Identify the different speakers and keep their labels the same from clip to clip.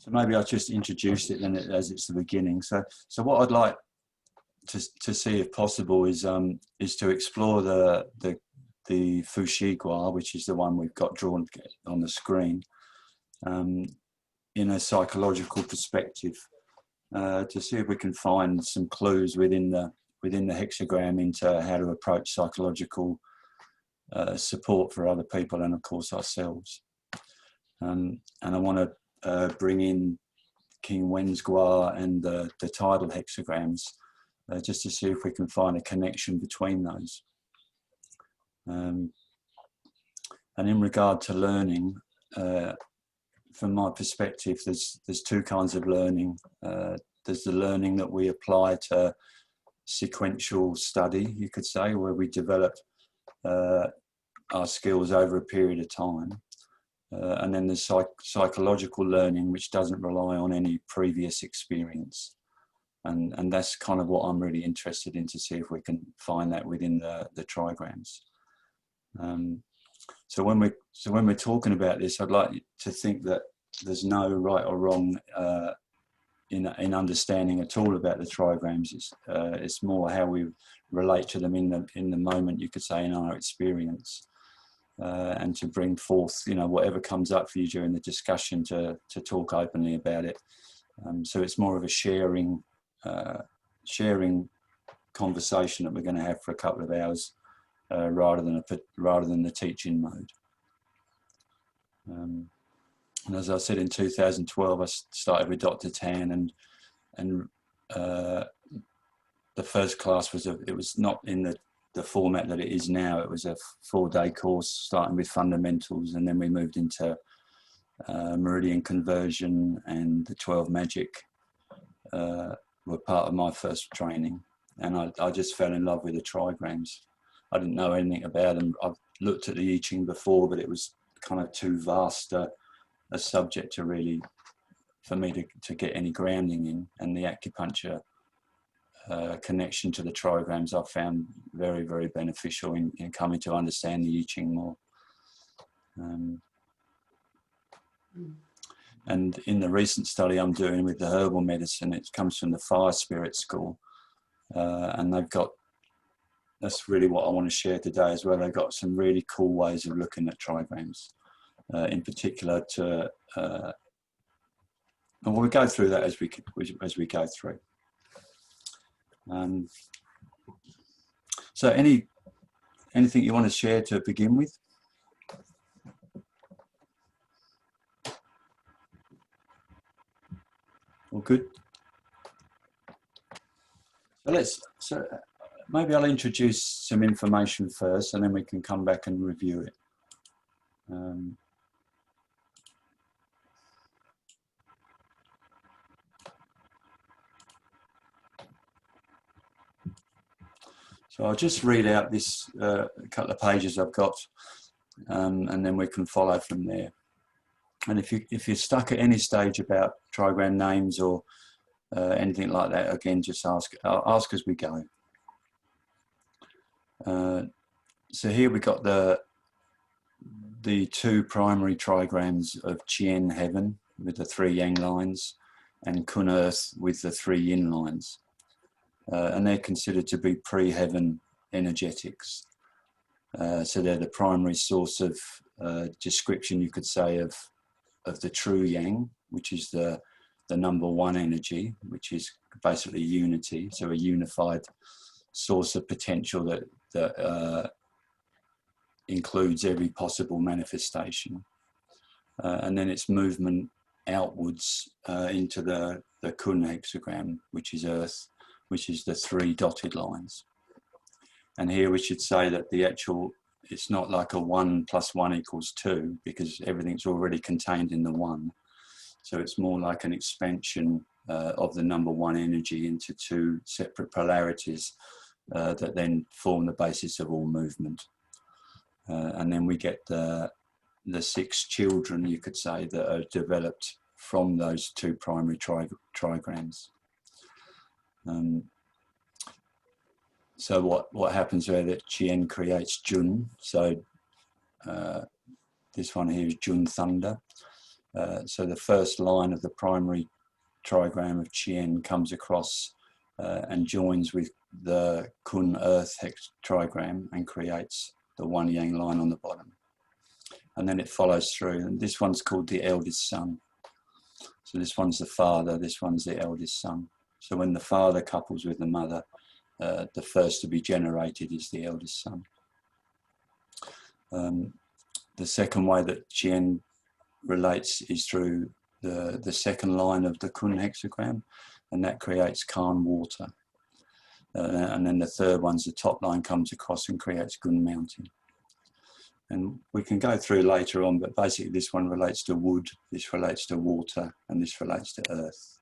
Speaker 1: So maybe I'll just introduce it then as it's the beginning. So what I'd like to see, if possible, is to explore the Fushigua, which is the one we've got drawn on the screen, in a psychological perspective, to see if we can find some clues within the hexagram into how to approach psychological support for other people and of course ourselves. And I want to bring in King Wens and the tidal hexagrams, just to see if we can find a connection between those. And in regard to learning, from my perspective, there's two kinds of learning. There's the learning that we apply to sequential study, you could say, where we develop our skills over a period of time. And then there's psychological learning, which doesn't rely on any previous experience. And that's kind of what I'm really interested in, to see if we can find that within the trigrams. So when we're talking about this, I'd like to think that there's no right or wrong in understanding at all about the trigrams. It's more how we relate to them in the moment, you could say, in our experience, and to bring forth, you know, whatever comes up for you during the discussion, to talk openly about it. So it's more of a sharing conversation that we're going to have for a couple of hours, rather than the teaching mode. And as I said, in 2012, I started with Dr. Tan, and the first class was it was not in the format that it is now. It was a 4-day course, starting with fundamentals, and then we moved into meridian conversion, and the 12 magic were part of my first training. And I just fell in love with the trigrams. I didn't know anything about them. I've looked at the I Ching before, but it was kind of too vast a subject to really, for me to get any grounding in. And the acupuncture connection to the trigrams I found very, very beneficial in coming to understand the I Ching more. And in the recent study I'm doing with the herbal medicine, it comes from the Fire Spirit School, and that's really what I want to share today as well. They've got some really cool ways of looking at trigrams, in particular and we'll go through that as we go through. So anything you want to share to begin with? All good? So maybe I'll introduce some information first, and then we can come back and review it. So I'll just read out this couple of pages I've got, and then we can follow from there. And if you're stuck at any stage about trigram names or anything like that, again, just ask as we go. So here we got the two primary trigrams of Qian heaven with the 3 yang lines, and Kun earth with the 3 yin lines. And they're considered to be pre-heaven energetics. So they're the primary source of description, you could say, of the true yang, which is the number 1 energy, which is basically unity. So a unified source of potential that includes every possible manifestation. And then its movement outwards into the Kun hexagram, which is earth, which is the 3 dotted lines. And here we should say that it's not like a 1 + 1 = 2, because everything's already contained in the 1. So it's more like an expansion of the number 1 energy into 2 separate polarities that then form the basis of all movement. And then we get the 6 children, you could say, that are developed from those 2 primary trigrams. So what happens there, that Qian creates Jun. So this one here is Jun thunder, So the first line of the primary trigram of Chien comes across and joins with the Kun Earth trigram and creates the one yang line on the bottom. And then it follows through, and this one's called the eldest son. So this one's the father, this one's the eldest son. So when the father couples with the mother, the first to be generated is the eldest son. The second way that Chien relates is through the second line of the Kun hexagram, and that creates Khan water. And then the third one's the top line comes across and creates Gun mountain. And we can go through later on, but basically this one relates to wood, this relates to water, and this relates to earth.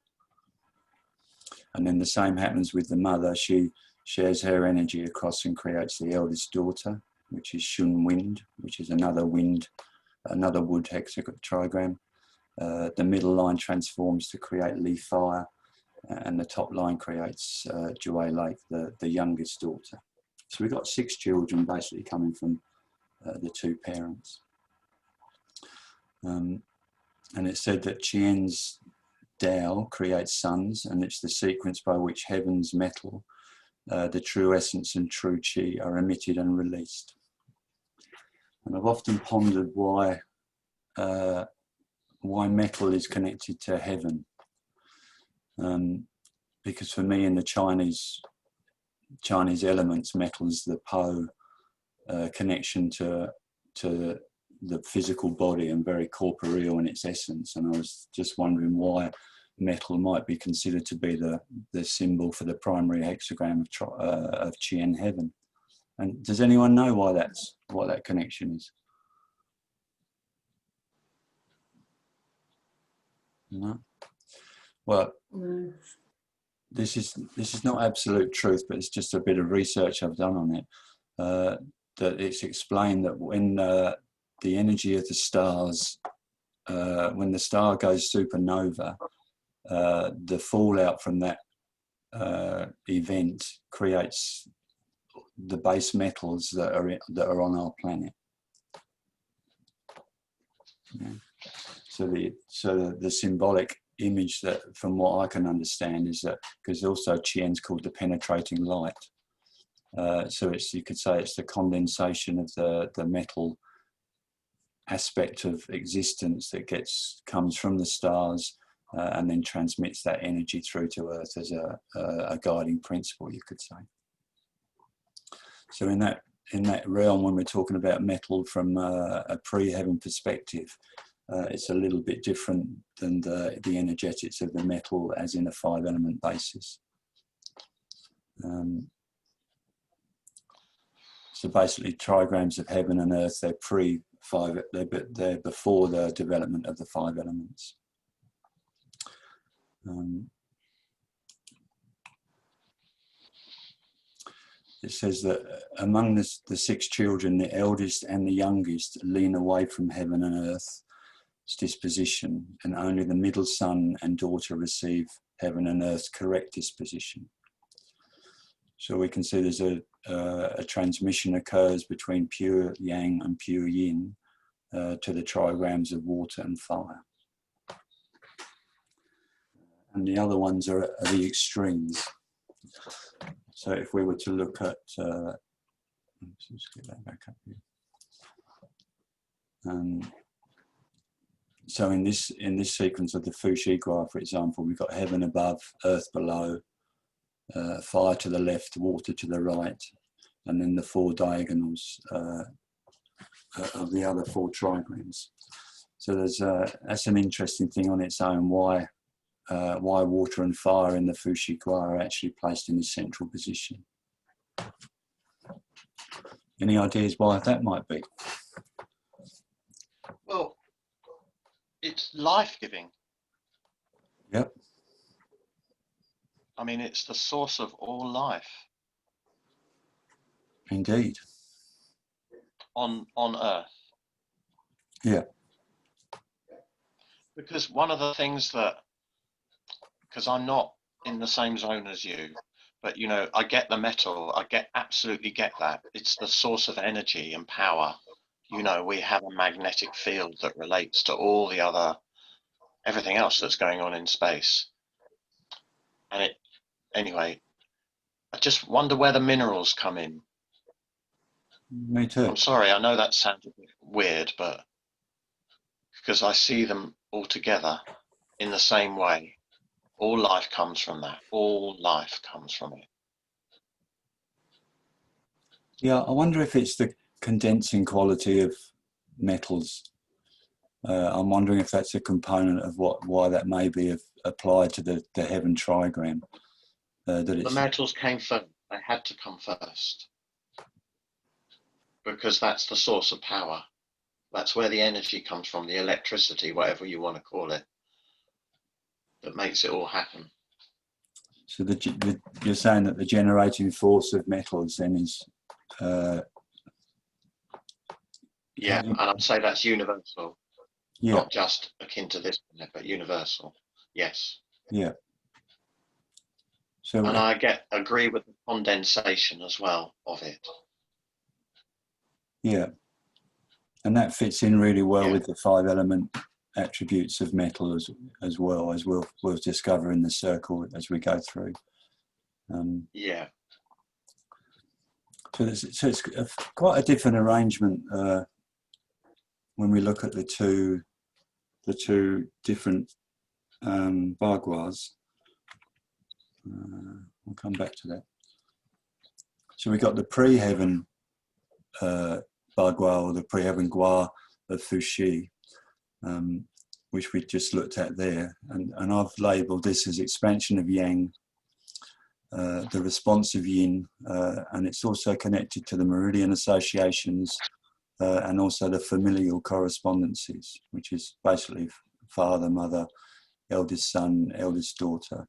Speaker 1: And then the same happens with the mother. She shares her energy across and creates the eldest daughter, which is Shun wind, which is another wind, another wood trigram. The middle line transforms to create Li fire, and the top line creates Jue Lake, the youngest daughter. So we've got 6 children basically coming from the 2 parents. And it's said that Chien's Tao creates suns, and it's the sequence by which heaven's metal, the true essence and true chi, are emitted and released. And I've often pondered why metal is connected to heaven. Because for me, in the Chinese elements, metal is the Po connection to the physical body and very corporeal in its essence. And I was just wondering why metal might be considered to be the symbol for the primary hexagram of Chien heaven. And does anyone know why what that connection is? No. Well, no. This is not absolute truth, but it's just a bit of research I've done on it. That it's explained that when the energy of the stars, when the star goes supernova, the fallout from that event creates the base metals that are on our planet. Yeah. So the symbolic image that, from what I can understand, is that because also Chien's called the penetrating light. So you could say it's the condensation of the metal aspect of existence that comes from the stars and then transmits that energy through to Earth as a guiding principle, you could say. So in that realm, when we're talking about metal from a pre-heaven perspective, it's a little bit different than the energetics of the metal as in a 5-element basis. So basically, trigrams of heaven and earth, they're before the development of the 5 elements. It says that among the 6 children, the eldest and the youngest lean away from heaven and earth's disposition, and only the middle son and daughter receive heaven and earth's correct disposition. So we can see there's a transmission occurs between pure yang and pure yin to the trigrams of water and fire. And the other ones are the extremes. So if we were to look at, let's just get that back up here. So in this sequence of the Fuxi Gua, for example, we've got heaven above, earth below, fire to the left, water to the right, and then the 4 diagonals of the other 4 trigrams. So that's an interesting thing on its own, why water and fire in the Fuxi Gua are actually placed in the central position. Any ideas why that might be?
Speaker 2: Well, it's life-giving.
Speaker 1: Yep.
Speaker 2: I mean, it's the source of all life.
Speaker 1: Indeed.
Speaker 2: On Earth.
Speaker 1: Yeah.
Speaker 2: Because one of the things because I'm not in the same zone as you, but you know, I get the metal, absolutely get that. It's the source of energy and power. You know, we have a magnetic field that relates to all the other everything else that's going on in space. And it, anyway, I just wonder where the minerals come in.
Speaker 1: Me too.
Speaker 2: I'm sorry, I know that sounds a bit weird, but because I see them all together in the same way. All life comes from that. All life comes from it.
Speaker 1: Yeah, I wonder if it's the condensing quality of metals. I'm wondering if that's a component of why that may be applied to the heaven trigram.
Speaker 2: The metals came first. They had to come first because that's the source of power. That's where the energy comes from, the electricity, whatever you want to call it, that makes it all happen.
Speaker 1: So you're saying that the generating force of metals then is...
Speaker 2: yeah, and I'd say that's universal.
Speaker 1: Yeah.
Speaker 2: Not just akin to this, but universal. Yes.
Speaker 1: Yeah. So,
Speaker 2: and I agree with the condensation as well of it.
Speaker 1: Yeah. And that fits in really well with the 5 element attributes of metal as well, as we'll discover in the circle as we go through.
Speaker 2: Yeah.
Speaker 1: So it's quite a different arrangement when we look at the two different Baguas. We'll come back to that. So we got the pre-heaven Bagua, or the pre-heaven Gua of Fuxi, which we just looked at there, and I've labelled this as expansion of Yang, the responsive Yin, and it's also connected to the meridian associations and also the familial correspondences, which is basically father, mother, eldest son, eldest daughter,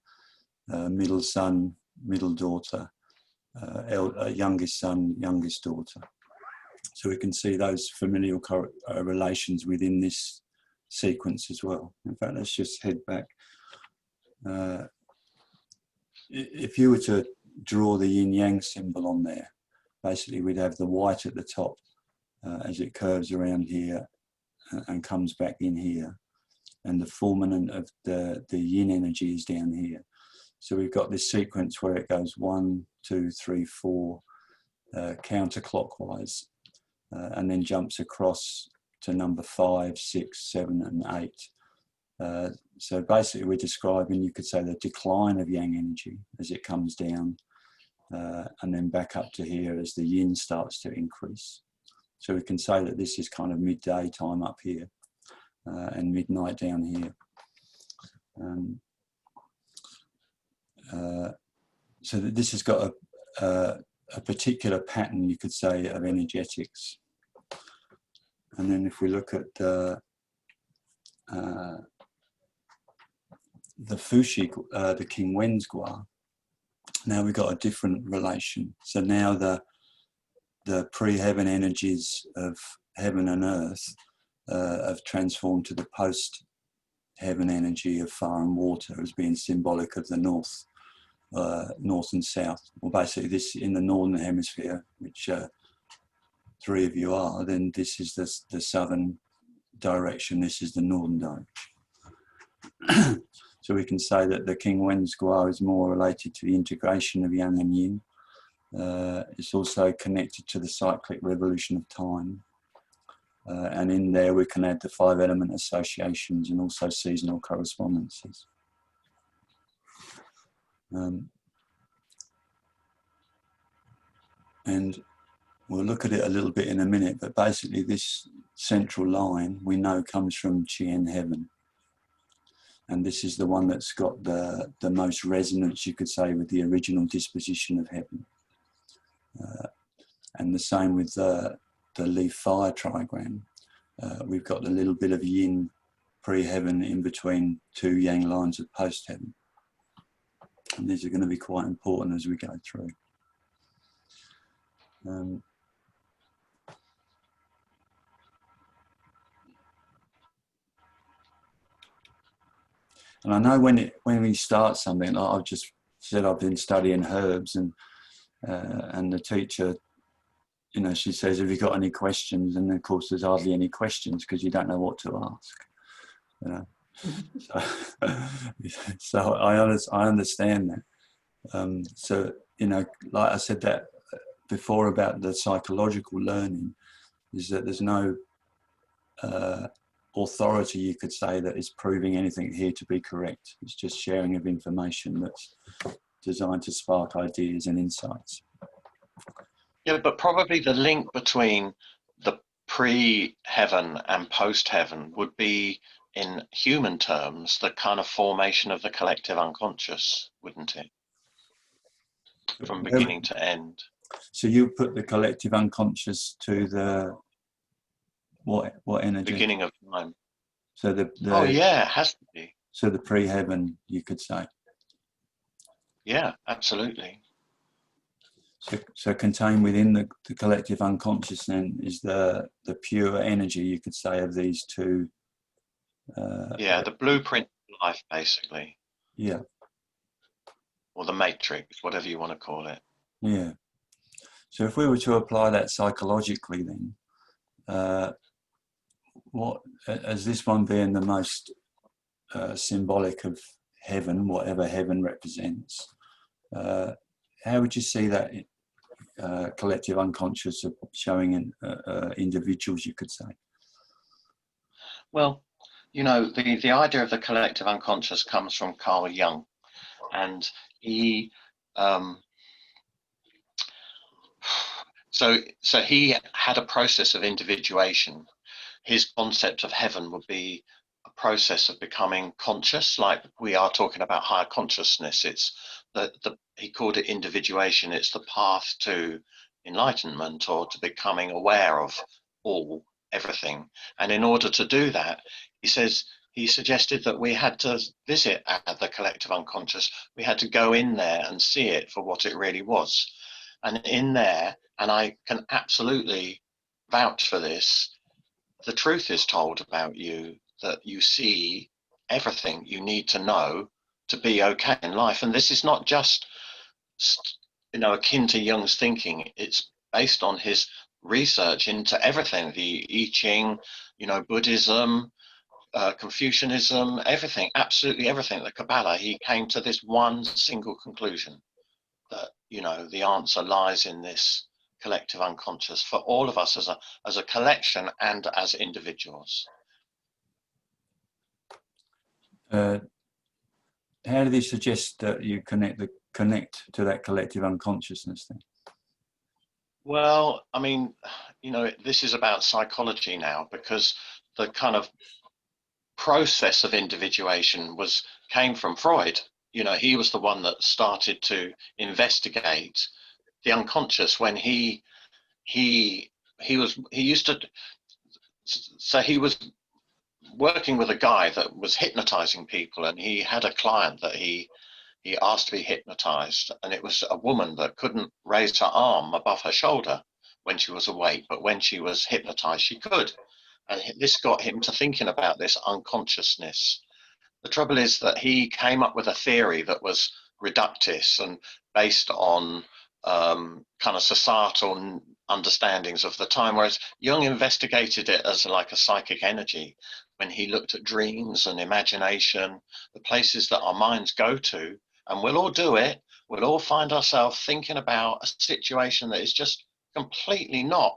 Speaker 1: middle son, middle daughter, youngest son, youngest daughter. So we can see those familial relations within this sequence as well. In fact, let's just head back. If you were to draw the yin-yang symbol on there, basically we'd have the white at the top as it curves around here and comes back in here. And the fulminant of the yin energy is down here. So we've got this sequence where it goes 1, 2, 3, 4 counterclockwise, and then jumps across to number 5, 6, 7, and 8. So basically we're describing, you could say, the decline of yang energy as it comes down, and then back up to here as the yin starts to increase. So we can say that this is kind of midday time up here and midnight down here. So that this has got a particular pattern, you could say, of energetics. And then if we look at the Fuxi, the King Wens Gua, now we've got a different relation. So now the pre-heaven energies of heaven and earth have transformed to the post-heaven energy of fire and water as being symbolic of the north and south. Well, basically this in the northern hemisphere, which 3 of you are, then this is the southern direction, this is the northern direction. So we can say that the King Wens Gua is more related to the integration of yang and yin. It's also connected to the cyclic revolution of time. And in there we can add the 5 element associations and also seasonal correspondences. And we'll look at it a little bit in a minute, but basically this central line we know comes from Chien heaven. And this is the one that's got the most resonance, you could say, with the original disposition of heaven. And the same with the leaf fire trigram. We've got a little bit of yin pre-heaven in between 2 yang lines of post-heaven. And these are going to be quite important as we go through. And I know when we start something, like I've just said I've been studying herbs, and the teacher, you know, she says, have you got any questions? And of course there's hardly any questions because you don't know what to ask. You know? So, so I understand that. So, you know, like I said that before about the psychological learning, is that there's no authority, you could say, that is proving anything here to be correct. It's just sharing of information that's designed to spark ideas and insights.
Speaker 2: Yeah, but probably the link between the pre-heaven and post-heaven would be, in human terms, the kind of formation of the collective unconscious, wouldn't it? From beginning to end.
Speaker 1: So you put the collective unconscious to the what energy?
Speaker 2: Beginning of time.
Speaker 1: So the
Speaker 2: Oh yeah, it has to be.
Speaker 1: So the pre-heaven, you could say.
Speaker 2: Yeah, absolutely.
Speaker 1: So contained within the collective unconscious then is the pure energy, you could say, of these two.
Speaker 2: Yeah, the blueprint of life, basically.
Speaker 1: Yeah.
Speaker 2: Or the matrix, whatever you want to call it.
Speaker 1: Yeah. So if we were to apply that psychologically then, what, as this one being the most symbolic of heaven, whatever heaven represents, how would you see that collective unconscious showing in individuals, you could say?
Speaker 2: Well, you know, the idea of the collective unconscious comes from Carl Jung, and he so he had a process of individuation. His concept of heaven would be a process of becoming conscious, like we are talking about higher consciousness. It's he called it individuation. It's the path to enlightenment, or to becoming aware of everything. And in order to do that, he suggested that we had to visit the collective unconscious. We had to go in there and see it for what it really was. And in there, and I can absolutely vouch for this, the truth is told about you, that you see everything you need to know to be okay in life. And this is not just, you know, akin to Jung's thinking. It's based on his research into everything, the I Ching, you know, Buddhism, Confucianism, everything, absolutely everything, the Kabbalah. He came to this one single conclusion, that, you know, the answer lies in this collective unconscious for all of us as a collection and as individuals.
Speaker 1: How do they suggest that you connect to that collective unconsciousness then?
Speaker 2: Well, I mean, you know, this is about psychology now, because the kind of process of individuation came from Freud. You know, he was the one that started to investigate the unconscious when he used to, so he was working with a guy that was hypnotizing people, and he had a client that he asked to be hypnotized, and it was a woman that couldn't raise her arm above her shoulder when she was awake, but when she was hypnotized she could. And this got him to thinking about this unconsciousness. The trouble is that he came up with a theory that was reductist and based on kind of societal understandings of the time, whereas Jung investigated it as like a psychic energy when he looked at dreams and imagination, the places that our minds go to, and we'll all do it. We'll all find ourselves thinking about a situation that is just completely not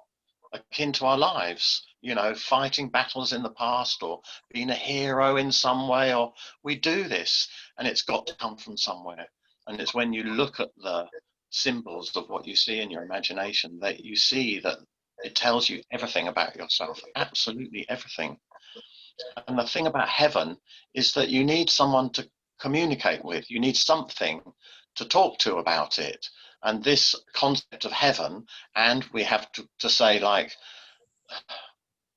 Speaker 2: akin to our lives, you know, fighting battles in the past or being a hero in some way, or we do this, and it's got to come from somewhere. And it's when you look at the symbols of what you see in your imagination that you see that it tells you everything about yourself, absolutely everything. And the thing about heaven is that you need someone to communicate with, you need something to talk to about it. And this concept of heaven, and we have to say, like,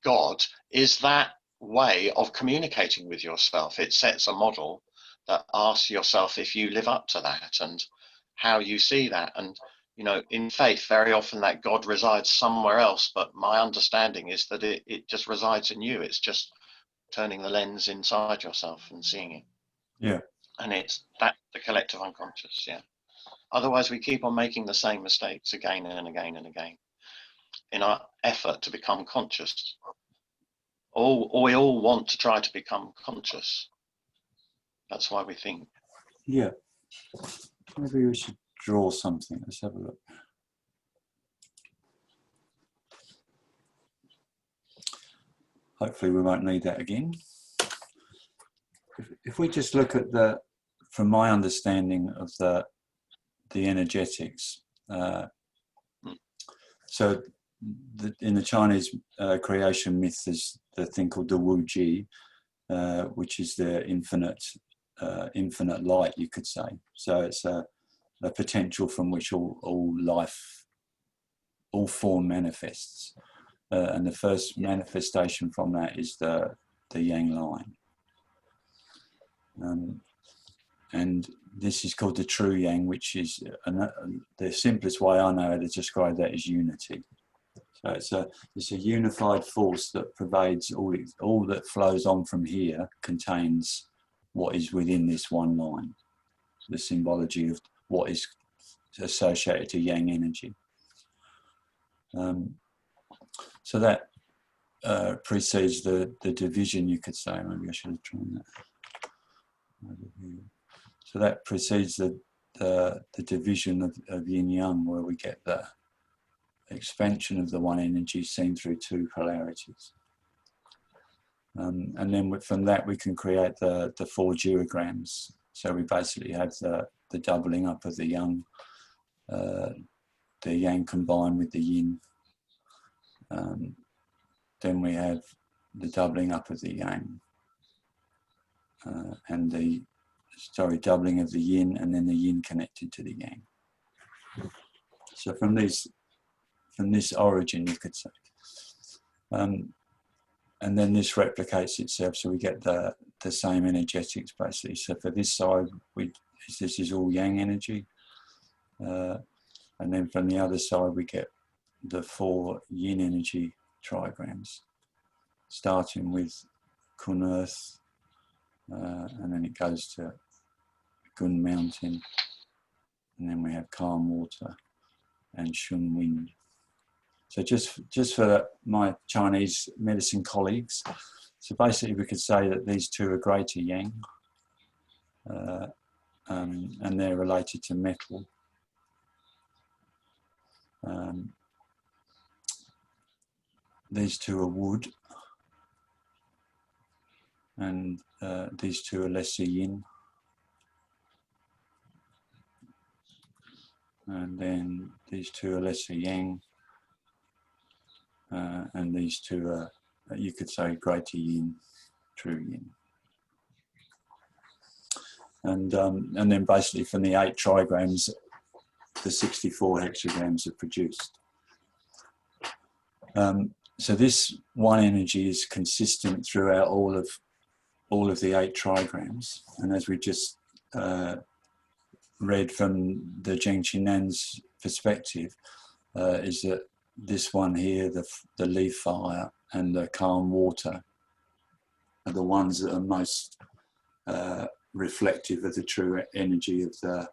Speaker 2: God, is that way of communicating with yourself. It sets a model that asks yourself if you live up to that and how you see that. And, you know, in faith, very often that God resides somewhere else, but my understanding is that it just resides in you. It's just turning the lens inside yourself and seeing it.
Speaker 1: Yeah.
Speaker 2: And it's that the collective unconscious, yeah. Otherwise, we keep on making the same mistakes again and again and again in our effort to become conscious. We all want to try to become conscious. That's why we think.
Speaker 1: Yeah. Maybe we should draw something. Let's have a look. Hopefully we won't need that again. If we just look at from my understanding of the energetics, so in the Chinese creation myth, there's the thing called the Wu Ji, which is the infinite light, you could say. So it's a potential from which all life, all form manifests. And the first manifestation from that is the yang line. And this is called the true yang, which is the simplest way I know how to describe that is unity. So it's a unified force that pervades all that flows on from here, contains what is within this one line, the symbology of what is associated to yang energy. So that precedes the division, you could say. Maybe I should have drawn that over here. So that precedes the division of yin yang, where we get the expansion of the one energy seen through two polarities. And then from that we can create the 4 trigrams. So we basically have the doubling up of the yang combined with the yin. Then we have the doubling up of the yang, and doubling of the yin, and then the yin connected to the yang. So from this origin, you could say. And then this replicates itself, so we get the same energetics basically. So for this side, this is all yang energy, and then from the other side we get the 4 yin energy trigrams, starting with Kun Earth, and then it goes to Gun Mountain, and then we have Calm Water and Shun Wind. So just for my Chinese medicine colleagues, so basically we could say that these two are greater yang, and they're related to metal. These two are wood, and these two are lesser yin. And then these two are lesser yang, and these two are, you could say, greater yin, true yin. And then basically from the 8 trigrams, the 64 hexagrams are produced. So this one energy is consistent throughout all of the 8 trigrams, and as we just read from the Zheng Qinan's perspective, is that this one here, the leaf fire and the calm water, are the ones that are most reflective of the true energy of the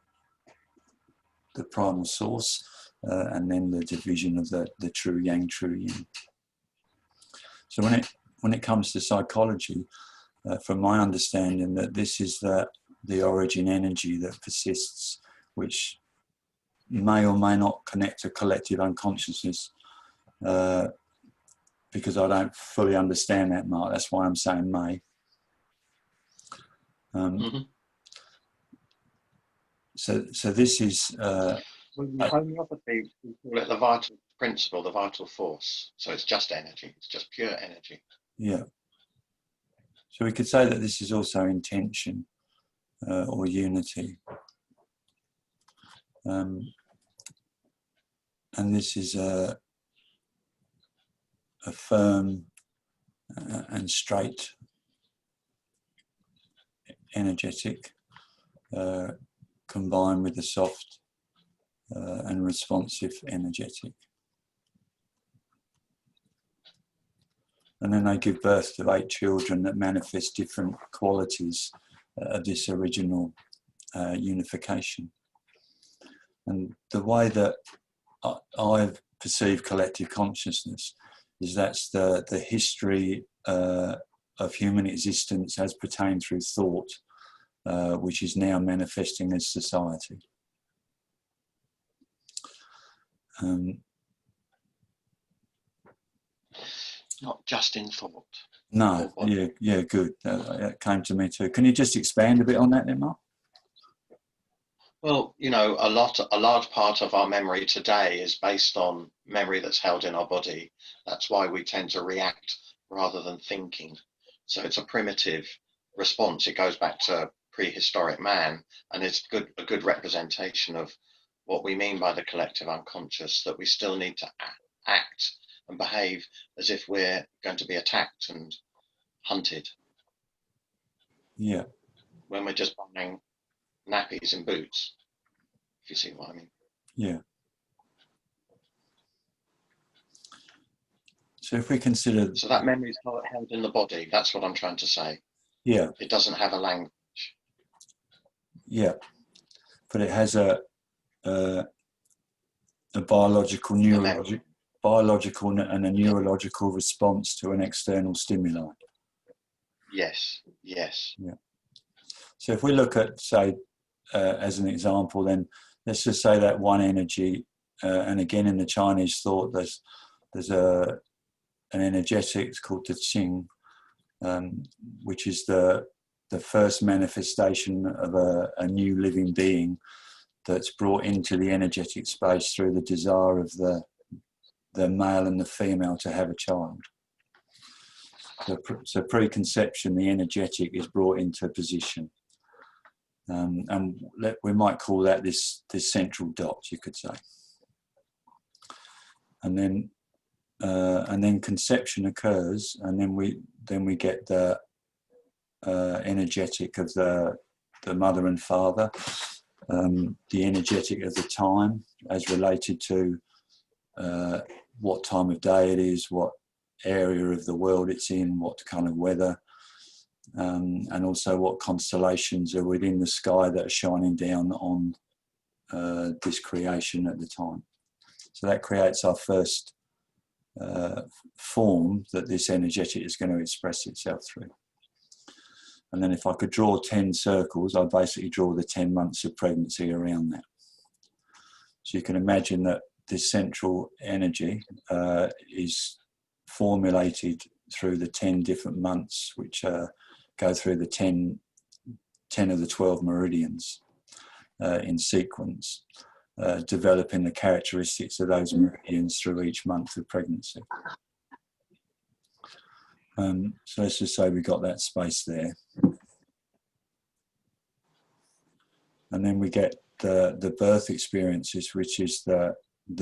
Speaker 1: primal source, and then the division of the true yang, true yin. So when it comes to psychology, from my understanding, that this is the origin energy that persists, which may or may not connect to collective unconsciousness, because I don't fully understand that, Mark. That's why I'm saying may. So this is...
Speaker 2: homeopathy, we call it the vital principle, the vital force. So it's just energy. It's just pure energy.
Speaker 1: Yeah. So we could say that this is also intention, or unity. And this is a firm and straight energetic, combined with the soft and responsive energetic. And then they give birth to 8 children that manifest different qualities of this original unification. And the way that I perceive collective consciousness is that's the history of human existence as pertained through thought, which is now manifesting as society.
Speaker 2: Not just in thought.
Speaker 1: No, yeah, good. That came to me too. Can you just expand a bit on that then, Mark?
Speaker 2: Well, you know, a large part of our memory today is based on memory that's held in our body. That's why we tend to react rather than thinking. So it's a primitive response. It goes back to prehistoric man, and it's a good representation of what we mean by the collective unconscious, that we still need to act and behave as if we're going to be attacked and hunted.
Speaker 1: Yeah.
Speaker 2: When we're just buying nappies and boots, if you see what I mean.
Speaker 1: Yeah. So if we consider...
Speaker 2: So that memory is not held in the body. That's what I'm trying to say.
Speaker 1: Yeah.
Speaker 2: It doesn't have a language.
Speaker 1: Yeah. But it has a biological, biological and a neurological response to an external stimuli.
Speaker 2: Yes, yes.
Speaker 1: Yeah. So if we look at, say, as an example, then let's just say that one energy, and again in the Chinese thought, there's an energetic, it's called the I Ching, which is the first manifestation of a new living being that's brought into the energetic space through the desire of the male and the female to have a child. So preconception, the energetic is brought into position. And we might call that this central dot, you could say. And then conception occurs, and then we get the energetic of the mother and father, the energetic of the time as related to what time of day it is, what area of the world it's in, what kind of weather, and also what constellations are within the sky that are shining down on this creation at the time. So that creates our first form that this energetic is going to express itself through. And then if I could draw 10 circles, I'd basically draw the 10 months of pregnancy around that. So you can imagine that this central energy is formulated through the 10 different months, which go through the 10 of the 12 meridians in sequence, developing the characteristics of those meridians through each month of pregnancy. So let's just say we got that space there. And then we get the birth experiences, which is the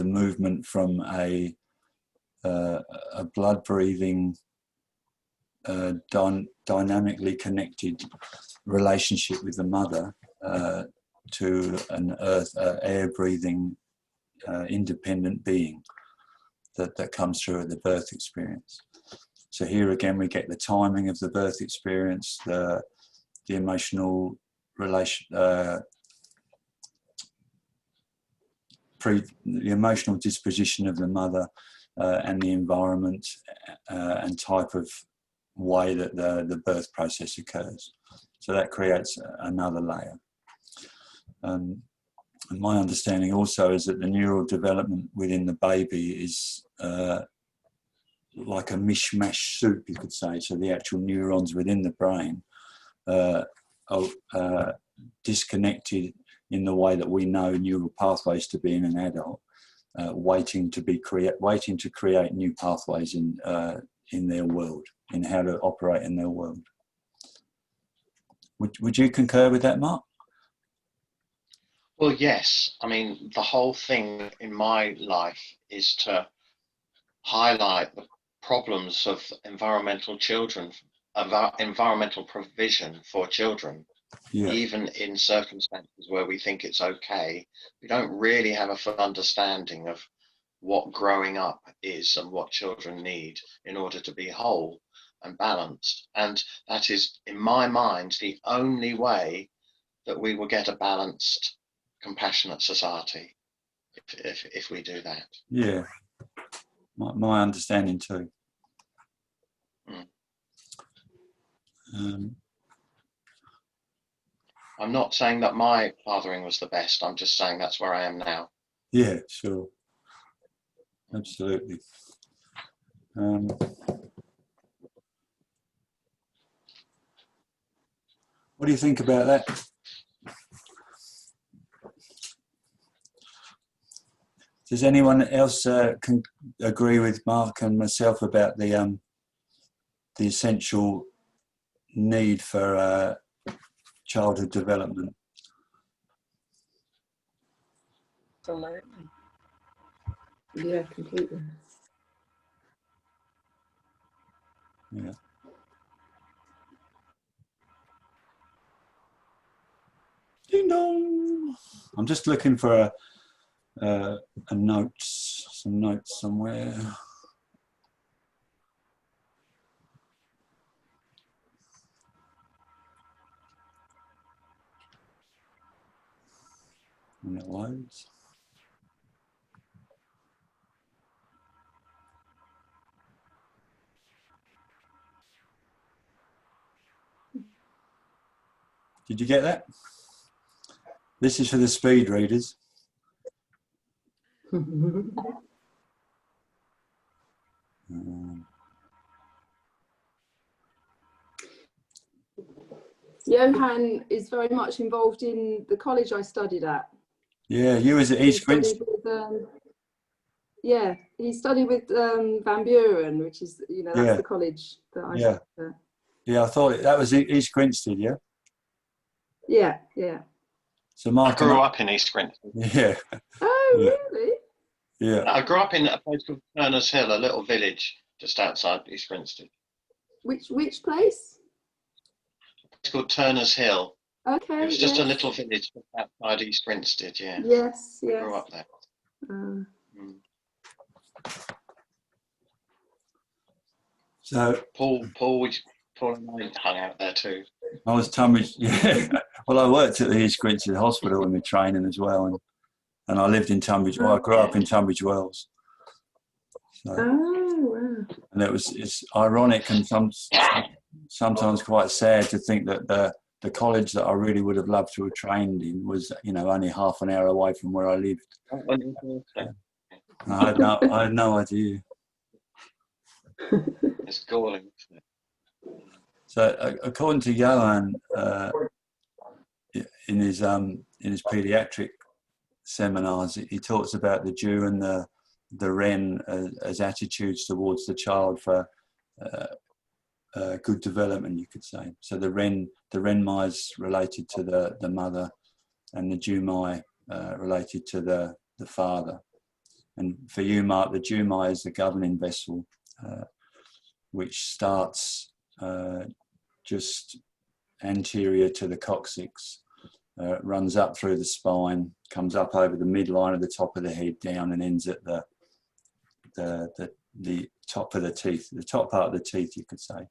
Speaker 1: movement from a blood-breathing, dynamically connected relationship with the mother to an air-breathing, independent being that comes through at the birth experience. So here again, we get the timing of the birth experience, the emotional relation, the emotional disposition of the mother, and the environment and type of way that the birth process occurs. So that creates another layer. And my understanding also is that the neural development within the baby is like a mishmash soup, you could say. So the actual neurons within the brain are disconnected in the way that we know neural pathways to be in an adult, waiting to create new pathways in their world, in how to operate in their world. Would you concur with that, Mark?
Speaker 2: Well, yes. I mean, the whole thing in my life is to highlight the problems of environmental provision for children. Yeah. Even in circumstances where we think it's okay, we don't really have a full understanding of what growing up is and what children need in order to be whole and balanced. And that is, in my mind, the only way that we will get a balanced, compassionate society, if we do that.
Speaker 1: Yeah, my understanding too.
Speaker 2: I'm not saying that my fathering was the best. I'm just saying that's where I am now.
Speaker 1: Yeah, sure. Absolutely. What do you think about that? Does anyone else can agree with Mark and myself about the essential need for childhood development?
Speaker 3: Absolutely. Yeah, completely.
Speaker 1: Yeah. Ding dong. I'm just looking for some notes somewhere. And it loads. Did you get that? This is for the speed readers.
Speaker 3: Johan is very much involved in the college I studied at.
Speaker 1: Yeah, you was at East Grinstead.
Speaker 3: Yeah, he studied with Van Buren, which is, you know, that's the college that I studied at.
Speaker 1: Yeah, I thought that was East Grinstead, yeah?
Speaker 3: Yeah, yeah.
Speaker 1: So Mark,
Speaker 2: I grew up in East Grinstead.
Speaker 1: Yeah.
Speaker 3: Oh, really?
Speaker 1: Yeah.
Speaker 2: I grew up in a place called Turner's Hill, a little village just outside East Grinstead.
Speaker 3: Which place?
Speaker 2: It's called Turner's Hill.
Speaker 3: Okay.
Speaker 2: It was just a little village just outside East Grinstead, yeah.
Speaker 3: Yes, yes.
Speaker 2: I grew up there.
Speaker 1: So
Speaker 2: Paul and I hung out there too.
Speaker 1: I was Tunbridge, yeah. Well, I worked at the East Grinstead Hospital in my training as well, and I lived in Tunbridge. Well, I grew up in Tunbridge Wells. So,
Speaker 3: wow.
Speaker 1: And it's ironic and sometimes quite sad to think that the college that I really would have loved to have trained in was, you know, only half an hour away from where I lived. I had no idea.
Speaker 2: It's galling, isn't it?
Speaker 1: So according to Johan, in his paediatric seminars, he talks about the Jew and the Wren as attitudes towards the child for good development, you could say. So the Renmai is related to the mother, and the Jumai related to the father. And for you, Mark, the Jumai is the governing vessel, which starts just anterior to the coccyx, runs up through the spine, comes up over the midline of the top of the head down, and ends at the top of the teeth, the top part of the teeth, you could say.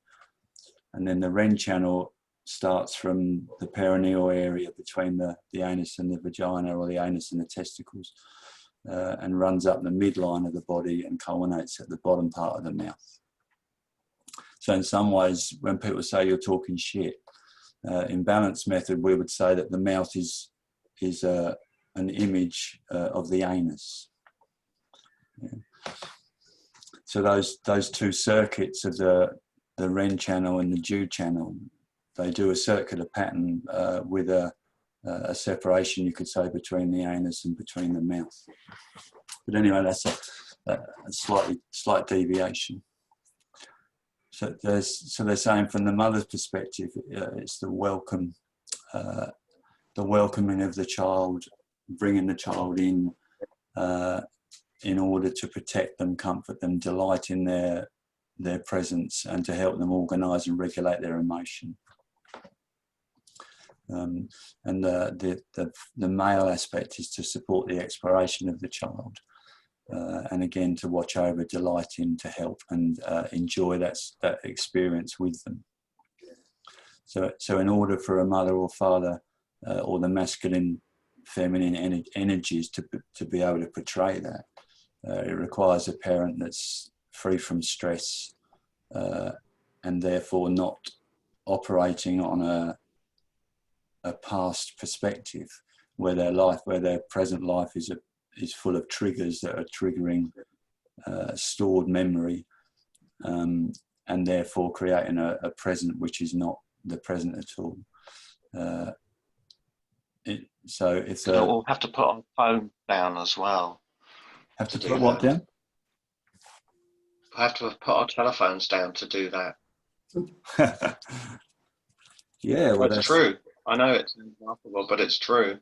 Speaker 1: And then the Wren channel starts from the perineal area between the anus and the vagina, or the anus and the testicles, and runs up the midline of the body and culminates at the bottom part of the mouth. So in some ways, when people say you're talking shit, in balance method, we would say that the mouth is an image of the anus. Yeah. So those two circuits of the Wren channel and the Jew channel, they do a circular pattern with a separation, you could say, between the anus and between the mouth. But anyway, that's a slight deviation. So they're saying from the mother's perspective, it's the welcoming of the child, bringing the child in order to protect them, comfort them, delight in their presence, and to help them organise and regulate their emotion. And the male aspect is to support the exploration of the child, and again to watch over, delight in, to help and enjoy that experience with them. So in order for a mother or father or the masculine, feminine energies to be able to portray that, it requires a parent that's free from stress and therefore not operating on a past perspective, where their present life is full of triggers that are triggering stored memory, and therefore creating a present which is not the present at all. So if
Speaker 2: we'll have to put our phone down as well.
Speaker 1: Have to put what down?
Speaker 2: We'll have to put our telephones down to do that.
Speaker 1: Yeah, well,
Speaker 2: it's true. I know it's remarkable, but it's true.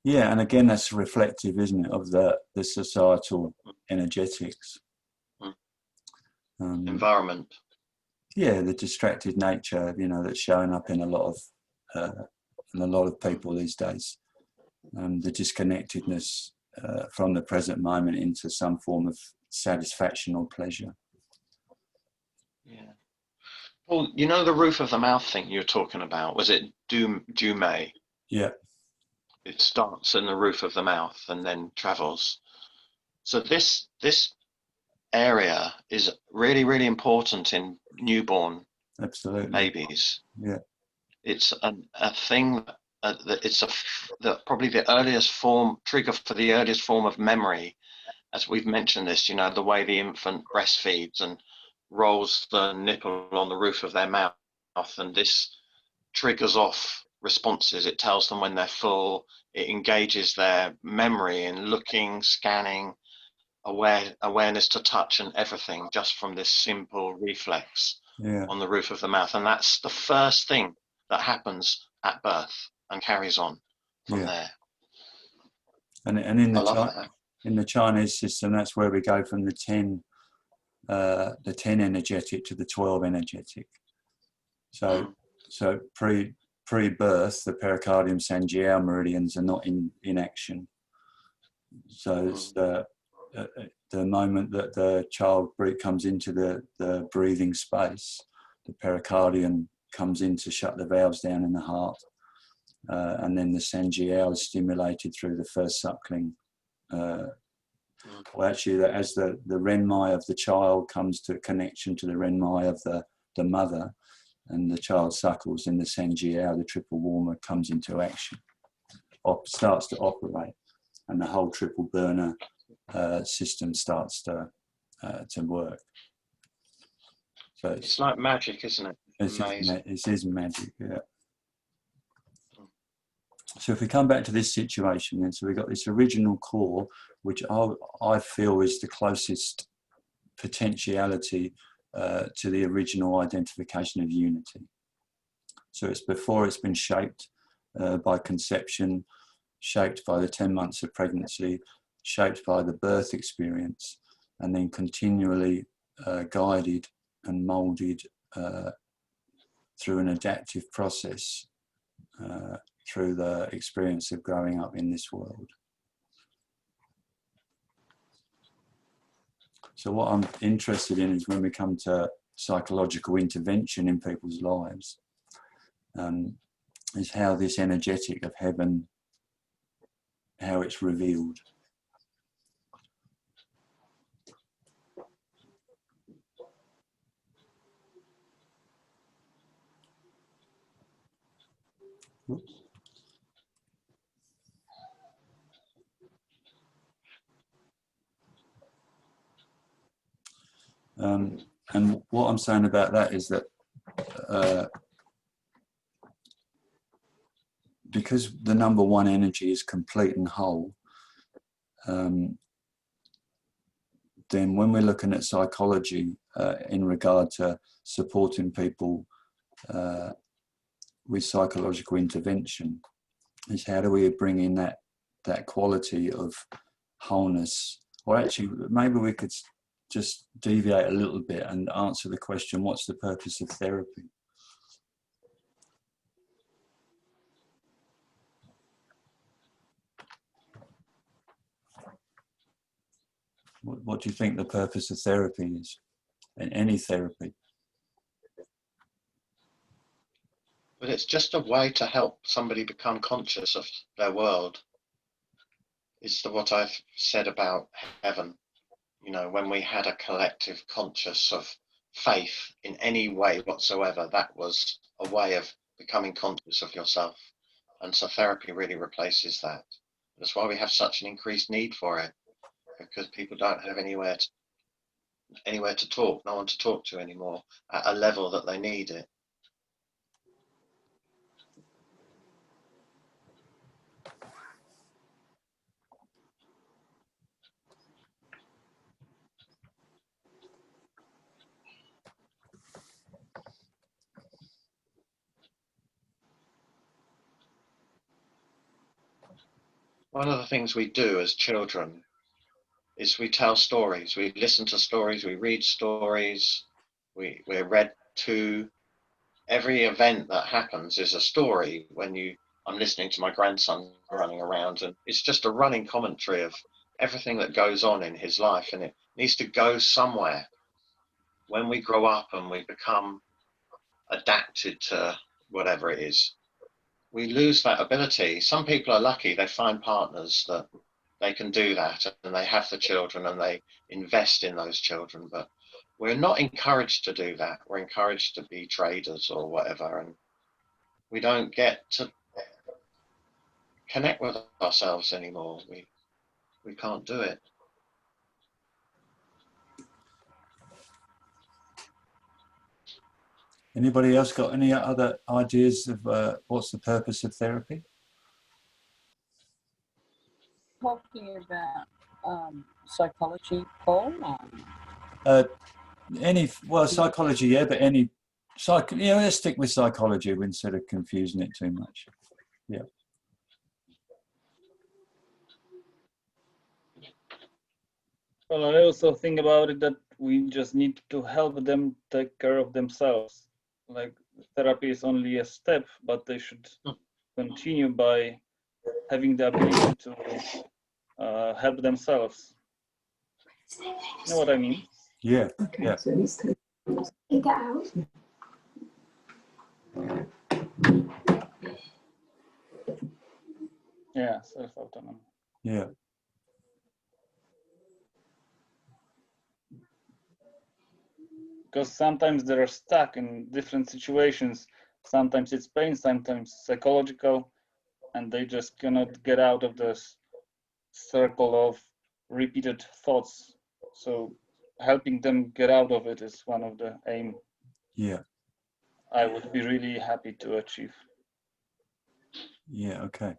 Speaker 1: Yeah, and again, that's reflective, isn't it, of the societal energetics.
Speaker 2: Environment.
Speaker 1: Yeah, the distracted nature, that's showing up in a lot of people these days. The disconnectedness from the present moment into some form of satisfaction or pleasure.
Speaker 2: Yeah. Well, the roof of the mouth thing you were talking about, was it Dumay?
Speaker 1: Yeah.
Speaker 2: It starts in the roof of the mouth and then travels. So this area is really, really important in newborn babies.
Speaker 1: Yeah.
Speaker 2: It's a thing that it's probably the earliest form, trigger for the earliest form of memory. As we've mentioned this, the way the infant breastfeeds and rolls the nipple on the roof of their mouth, and this triggers off responses. It tells them when they're full. It engages their memory in looking, scanning, awareness to touch and everything, just from this simple reflex on the roof of the mouth. And that's the first thing that happens at birth and carries on from there.
Speaker 1: And in the Chinese system, that's where we go from the 10 energetic to the 12 energetic. So pre-birth, the pericardium Sanjiao meridians are not in action. So it's the moment that the child comes into the breathing space, the pericardium comes in to shut the valves down in the heart, and then the Sanjiao is stimulated through the first suckling. Well, actually, as the renmai of the child comes to connection to the renmai of the mother, and the child suckles, then the Sanjiao, the triple warmer, comes into action, starts to operate, and the whole triple burner system starts to work. So
Speaker 2: it's like magic, isn't it?
Speaker 1: It is magic, yeah. So if we come back to this situation, then, so we've got this original core, which I feel is the closest potentiality to the original identification of unity. So it's before it's been shaped by conception, shaped by the 10 months of pregnancy, shaped by the birth experience, and then continually guided and moulded through an adaptive process through the experience of growing up in this world. So what I'm interested in is when we come to psychological intervention in people's lives, is how this energetic of heaven, how it's revealed. Oops. And what I'm saying about that is that because the number one energy is complete and whole, then when we're looking at psychology in regard to supporting people with psychological intervention, is how do we bring in that quality of wholeness? Or actually, maybe we could just deviate a little bit and answer the question, what's the purpose of therapy? What do you think the purpose of therapy is? In any therapy?
Speaker 2: But it's just a way to help somebody become conscious of their world. It's what I've said about heaven. When we had a collective conscious of faith in any way whatsoever, that was a way of becoming conscious of yourself. And so therapy really replaces that. That's why we have such an increased need for it, because people don't have anywhere to talk, no one to talk to anymore at a level that they need it. One of the things we do as children is we tell stories, we listen to stories, we read stories, we're read to. Every event that happens is a story. I'm listening to my grandson running around, and it's just a running commentary of everything that goes on in his life, and it needs to go somewhere. When we grow up and we become adapted to whatever it is, we lose that ability. Some people are lucky, they find partners that they can do that, and they have the children and they invest in those children, but we're not encouraged to do that. We're encouraged to be traders or whatever, and we don't get to connect with ourselves anymore. We can't do it.
Speaker 1: Anybody else got any other ideas of what's the purpose of therapy?
Speaker 4: Talking about psychology, Paul?
Speaker 1: Psychology, yeah, but let's stick with psychology instead of confusing it too much. Yeah.
Speaker 5: Well, I also think about it that we just need to help them take care of themselves. Like, therapy is only a step, but they should continue by having the ability to help themselves. You know what I mean?
Speaker 1: Yeah.
Speaker 3: Okay,
Speaker 1: yeah.
Speaker 3: so it needs to take that out.
Speaker 5: Yeah, self-autonomy.
Speaker 1: Yeah.
Speaker 5: Because sometimes they're stuck in different situations. Sometimes it's pain, sometimes psychological, and they just cannot get out of this circle of repeated thoughts. So helping them get out of it is one of the aim.
Speaker 1: Yeah.
Speaker 5: I would be really happy to achieve.
Speaker 1: Yeah, okay.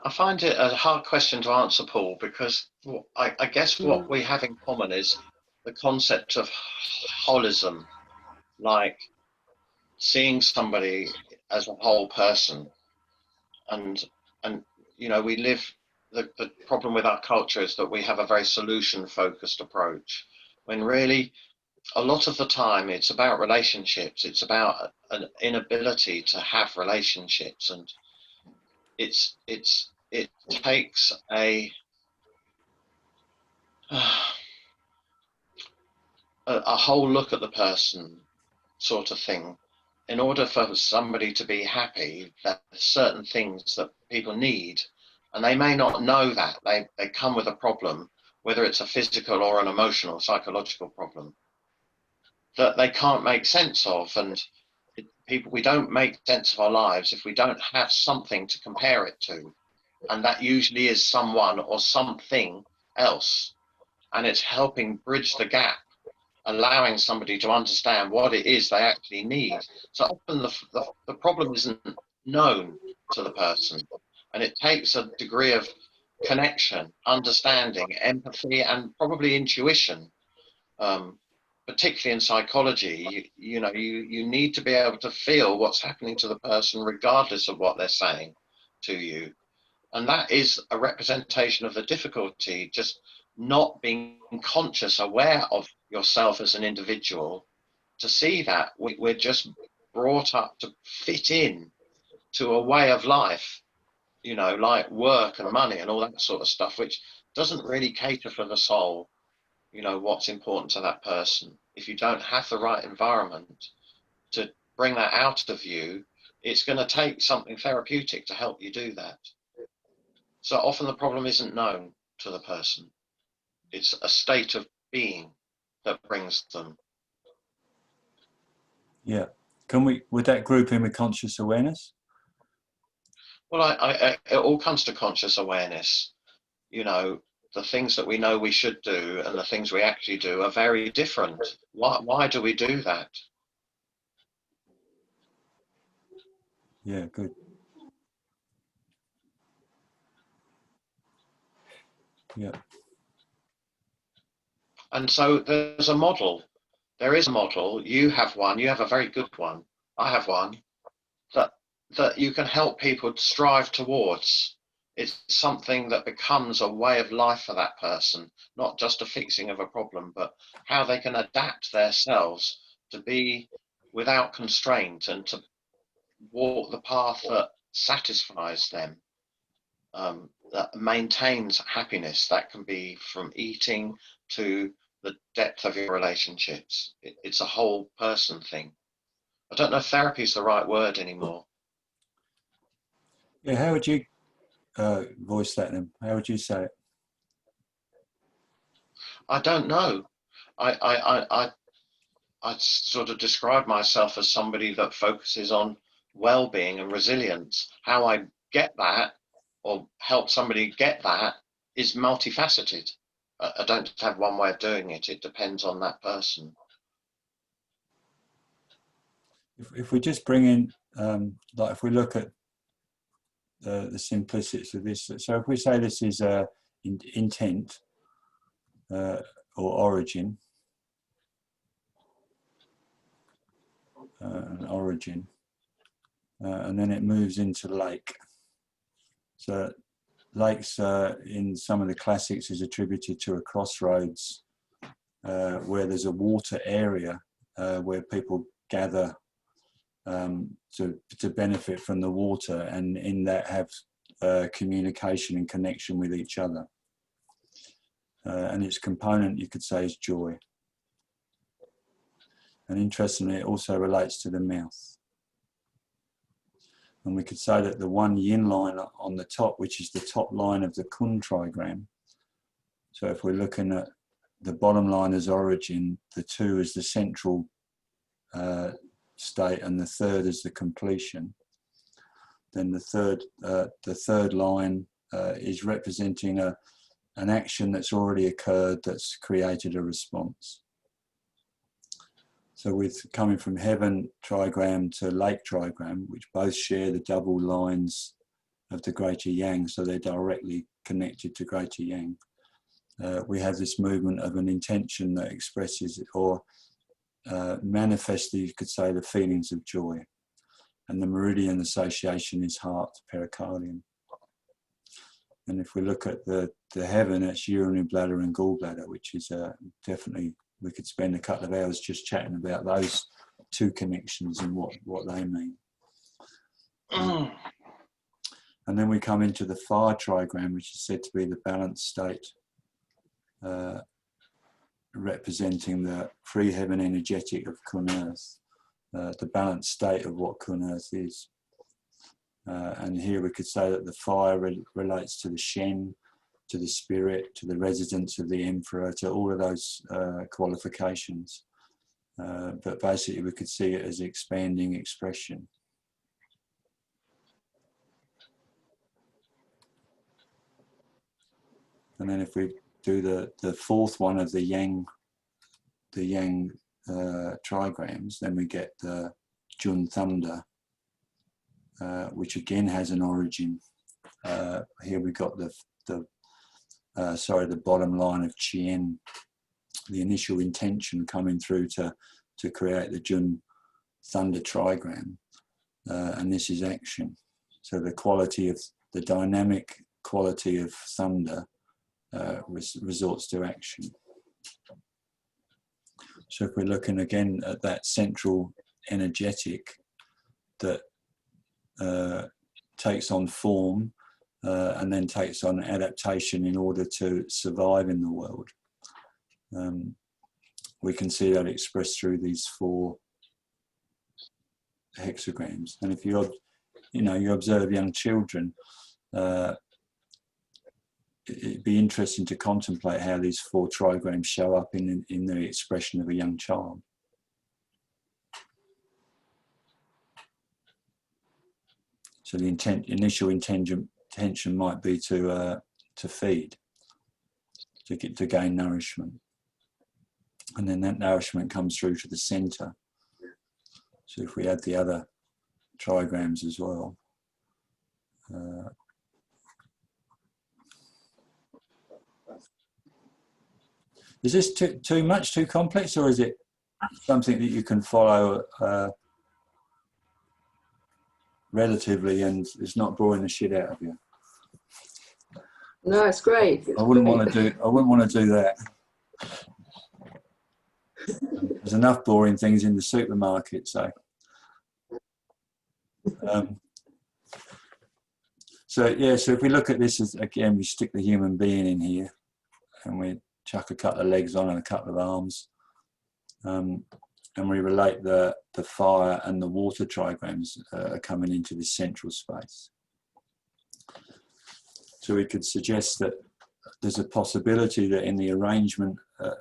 Speaker 2: I find it a hard question to answer, Paul, because I guess what we have in common is the concept of holism, like seeing somebody as a whole person. And we live, the problem with our culture is that we have a very solution-focused approach, when really a lot of the time it's about relationships. It's about an inability to have relationships, and it takes a whole look at the person sort of thing. In order for somebody to be happy, there's certain things that people need, and they may not know that. They come with a problem, whether it's a physical or an emotional, psychological problem, that they can't make sense of. And we don't make sense of our lives if we don't have something to compare it to. And that usually is someone or something else. And it's helping bridge the gap, allowing somebody to understand what it is they actually need. So often the problem isn't known to the person, and it takes a degree of connection, understanding, empathy, and probably intuition. Particularly in psychology, you need to be able to feel what's happening to the person regardless of what they're saying to you. And that is a representation of the difficulty, just not being conscious, aware of yourself as an individual, to see that we're just brought up to fit in to a way of life, like work and money and all that sort of stuff, which doesn't really cater for the soul, what's important to that person. If you don't have the right environment to bring that out of you, it's going to take something therapeutic to help you do that. So often the problem isn't known to the person. It's a state of being that brings them.
Speaker 1: Yeah. Would that group in with conscious awareness?
Speaker 2: Well, it all comes to conscious awareness. You know, the things that we know we should do and the things we actually do are very different. Why do we do that?
Speaker 1: Yeah, good. Yeah.
Speaker 2: And so there's a model. There is a model. You have one. You have a very good one. I have one that you can help people strive towards. It's something that becomes a way of life for that person, not just a fixing of a problem, but how they can adapt themselves to be without constraint and to walk the path that satisfies them, that maintains happiness. That can be from eating to the depth of your relationships. It's a whole person thing. I don't know if therapy is the right word anymore.
Speaker 1: Yeah, how would you voice that then? How would you say it?
Speaker 2: I don't know. I sort of describe myself as somebody that focuses on well-being and resilience. How I get that or help somebody get that is multifaceted. I don't have one way of doing it. It depends on that person.
Speaker 1: If we just bring in, like if we look at the simplicity of this, so if we say this is intent or origin, an origin, and then it moves into lake. So lakes in some of the classics is attributed to a crossroads where there's a water area where people gather to benefit from the water, and in that have communication and connection with each other. And its component, you could say, is joy. And interestingly, it also relates to the mouth. And we could say that the one yin line on the top, which is the top line of the kun trigram. So if we're looking at the bottom line as origin, the 2 is the central state, and the 3rd is the completion. Then the third line is representing an action that's already occurred that's created a response. So with coming from heaven trigram to lake trigram, which both share the double lines of the greater yang, so they're directly connected to greater yang, we have this movement of an intention that expresses or manifests, you could say, the feelings of joy. And the meridian association is heart, pericardium. And if we look at the heaven, that's urinary bladder and gallbladder, which is definitely, we could spend a couple of hours just chatting about those 2 connections and what they mean. And then we come into the fire trigram, which is said to be the balanced state, representing the free heaven energetic of Kun Earth, the balanced state of what Kun Earth is. And here we could say that the fire relates to the Shen, to the spirit, to the residence of the emperor, to all of those qualifications. But basically we could see it as expanding expression. And then if we do the 4th one of the yang trigrams, then we get the Jun Thunder, which again has an origin. Here we got the bottom line of Chien, the initial intention coming through to create the Jun Thunder trigram, and this is action. So the quality of the dynamic quality of thunder resorts to action. So if we're looking again at that central energetic that takes on form and then takes on adaptation in order to survive in the world, we can see that expressed through these 4 hexagrams. And if you observe young children, it'd be interesting to contemplate how these 4 trigrams show up in the expression of a young child. So the initial intention might be to feed, to gain nourishment, and then that nourishment comes through to the center. So if we add the other trigrams as well, is this too much, too complex, or is it something that you can follow relatively and it's not boring the shit out of you?
Speaker 3: No, it's great.
Speaker 1: I wouldn't want to do that. There's enough boring things in the supermarket, so. So if we look at this as, again, we stick the human being in here and we chuck a couple of legs on and a couple of arms, and we relate the fire and the water trigrams coming into this central space. So we could suggest that there's a possibility that in the arrangement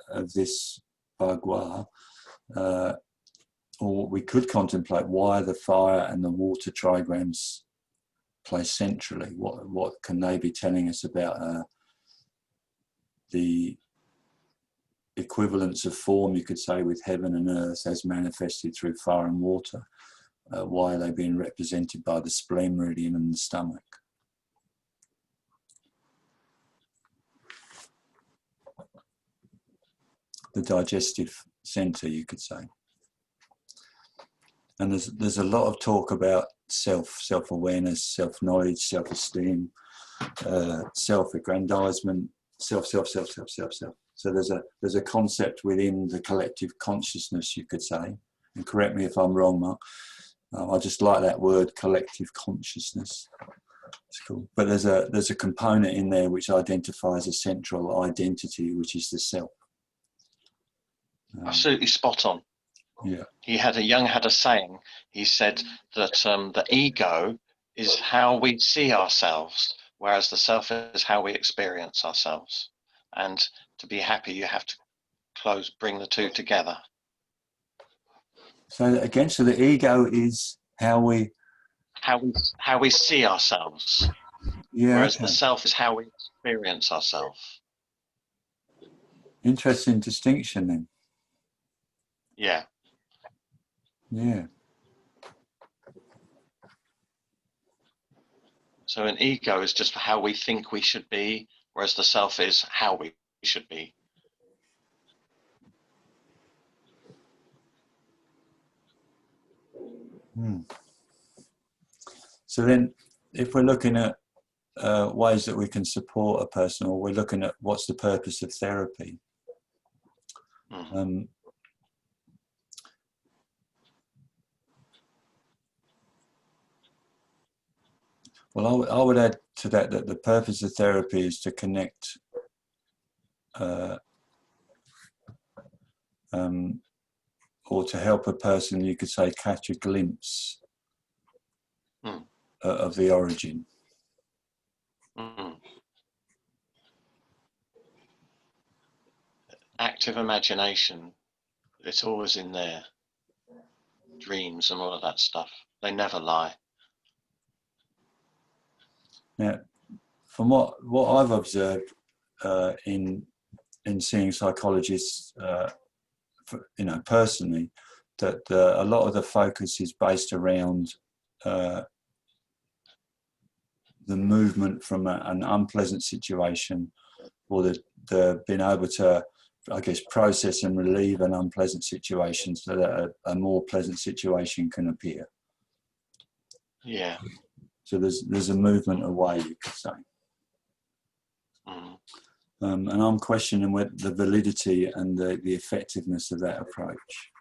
Speaker 1: of this Bagua, or we could contemplate why the fire and the water trigrams place centrally. What can they be telling us about the equivalence of form, you could say, with heaven and earth as manifested through fire and water? Why are they being represented by the spleen meridian and the stomach? The digestive center, you could say. And there's a lot of talk about self-awareness, self-knowledge, self-esteem, self-aggrandizement, self. So there's a concept within the collective consciousness, you could say. And correct me if I'm wrong, Mark. I just like that word, collective consciousness. It's cool. But there's a component in there which identifies a central identity, which is the self.
Speaker 2: Absolutely spot on.
Speaker 1: Yeah.
Speaker 2: Jung had a saying. He said that the ego is how we see ourselves, whereas the self is how we experience ourselves. And to be happy, you have to bring the two together.
Speaker 1: So again, so the ego is how we
Speaker 2: see ourselves.
Speaker 1: Yeah.
Speaker 2: Whereas
Speaker 1: Okay.
Speaker 2: the self is how we experience ourselves.
Speaker 1: Interesting distinction then.
Speaker 2: Yeah.
Speaker 1: Yeah.
Speaker 2: So an ego is just how we think we should be, whereas the self is how we should be.
Speaker 1: So then, if we're looking at ways that we can support a person, or we're looking at what's the purpose of therapy, well, I would add to that the purpose of therapy is to connect or to help a person, you could say, catch a glimpse of the origin.
Speaker 2: Active imagination, it's always in there. Dreams and all of that stuff, they never lie.
Speaker 1: Now, from what I've observed in seeing psychologists, personally, that a lot of the focus is based around the movement from an unpleasant situation, or the being able to, I guess, process and relieve an unpleasant situation so that a more pleasant situation can appear.
Speaker 2: Yeah.
Speaker 1: So there's a movement away, you could say. And I'm questioning the validity and the effectiveness of that approach.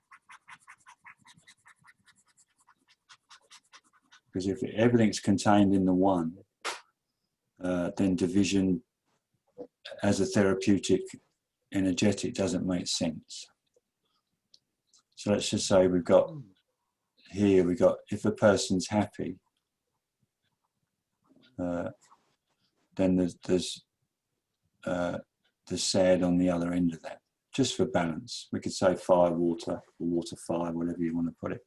Speaker 1: Because if everything's contained in the one, then division as a therapeutic energetic doesn't make sense. So let's just say we've got here we got, if a person's happy, then there's sad on the other end of that, just for balance. We could say fire, water, or water, fire, whatever you want to put it.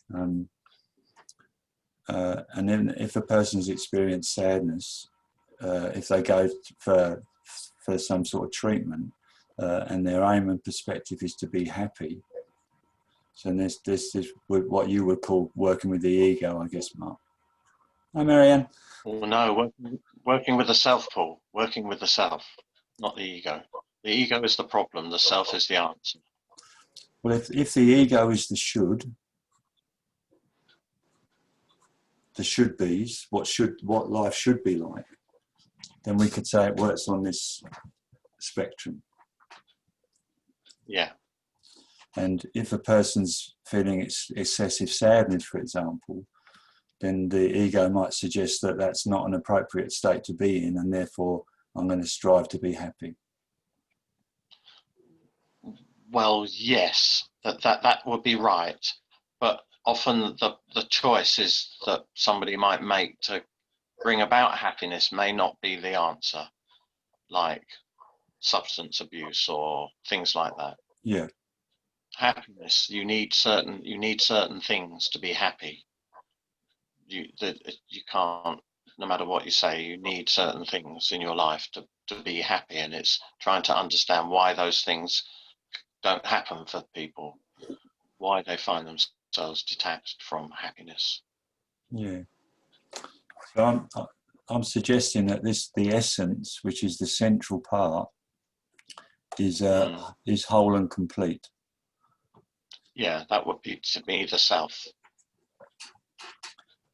Speaker 1: And then if a person's experienced sadness, if they go for some sort of treatment, and their aim and perspective is to be happy, so this is what you would call working with the ego, I guess, Mark. Hi, Marianne.
Speaker 2: Well, no, working with the self, Paul. Working with the self, not the ego. The ego is the problem. The self is the answer.
Speaker 1: Well, if the ego is the should-bes, what life should be like, then we could say it works on this spectrum.
Speaker 2: Yeah.
Speaker 1: And if a person's feeling excessive sadness, for example, then the ego might suggest that that's not an appropriate state to be in, and therefore I'm going to strive to be happy.
Speaker 2: Well, yes, that would be right. But often the choices that somebody might make to bring about happiness may not be the answer, like substance abuse or things like that.
Speaker 1: Yeah.
Speaker 2: Happiness, you need certain things to be happy. You can't, no matter what you say, you need certain things in your life to be happy, and it's trying to understand why those things don't happen for people, why they find themselves detached from happiness. Yeah.
Speaker 1: So I'm suggesting that the essence, which is the central part, is whole and complete.
Speaker 2: Yeah, that would be, to me, the self.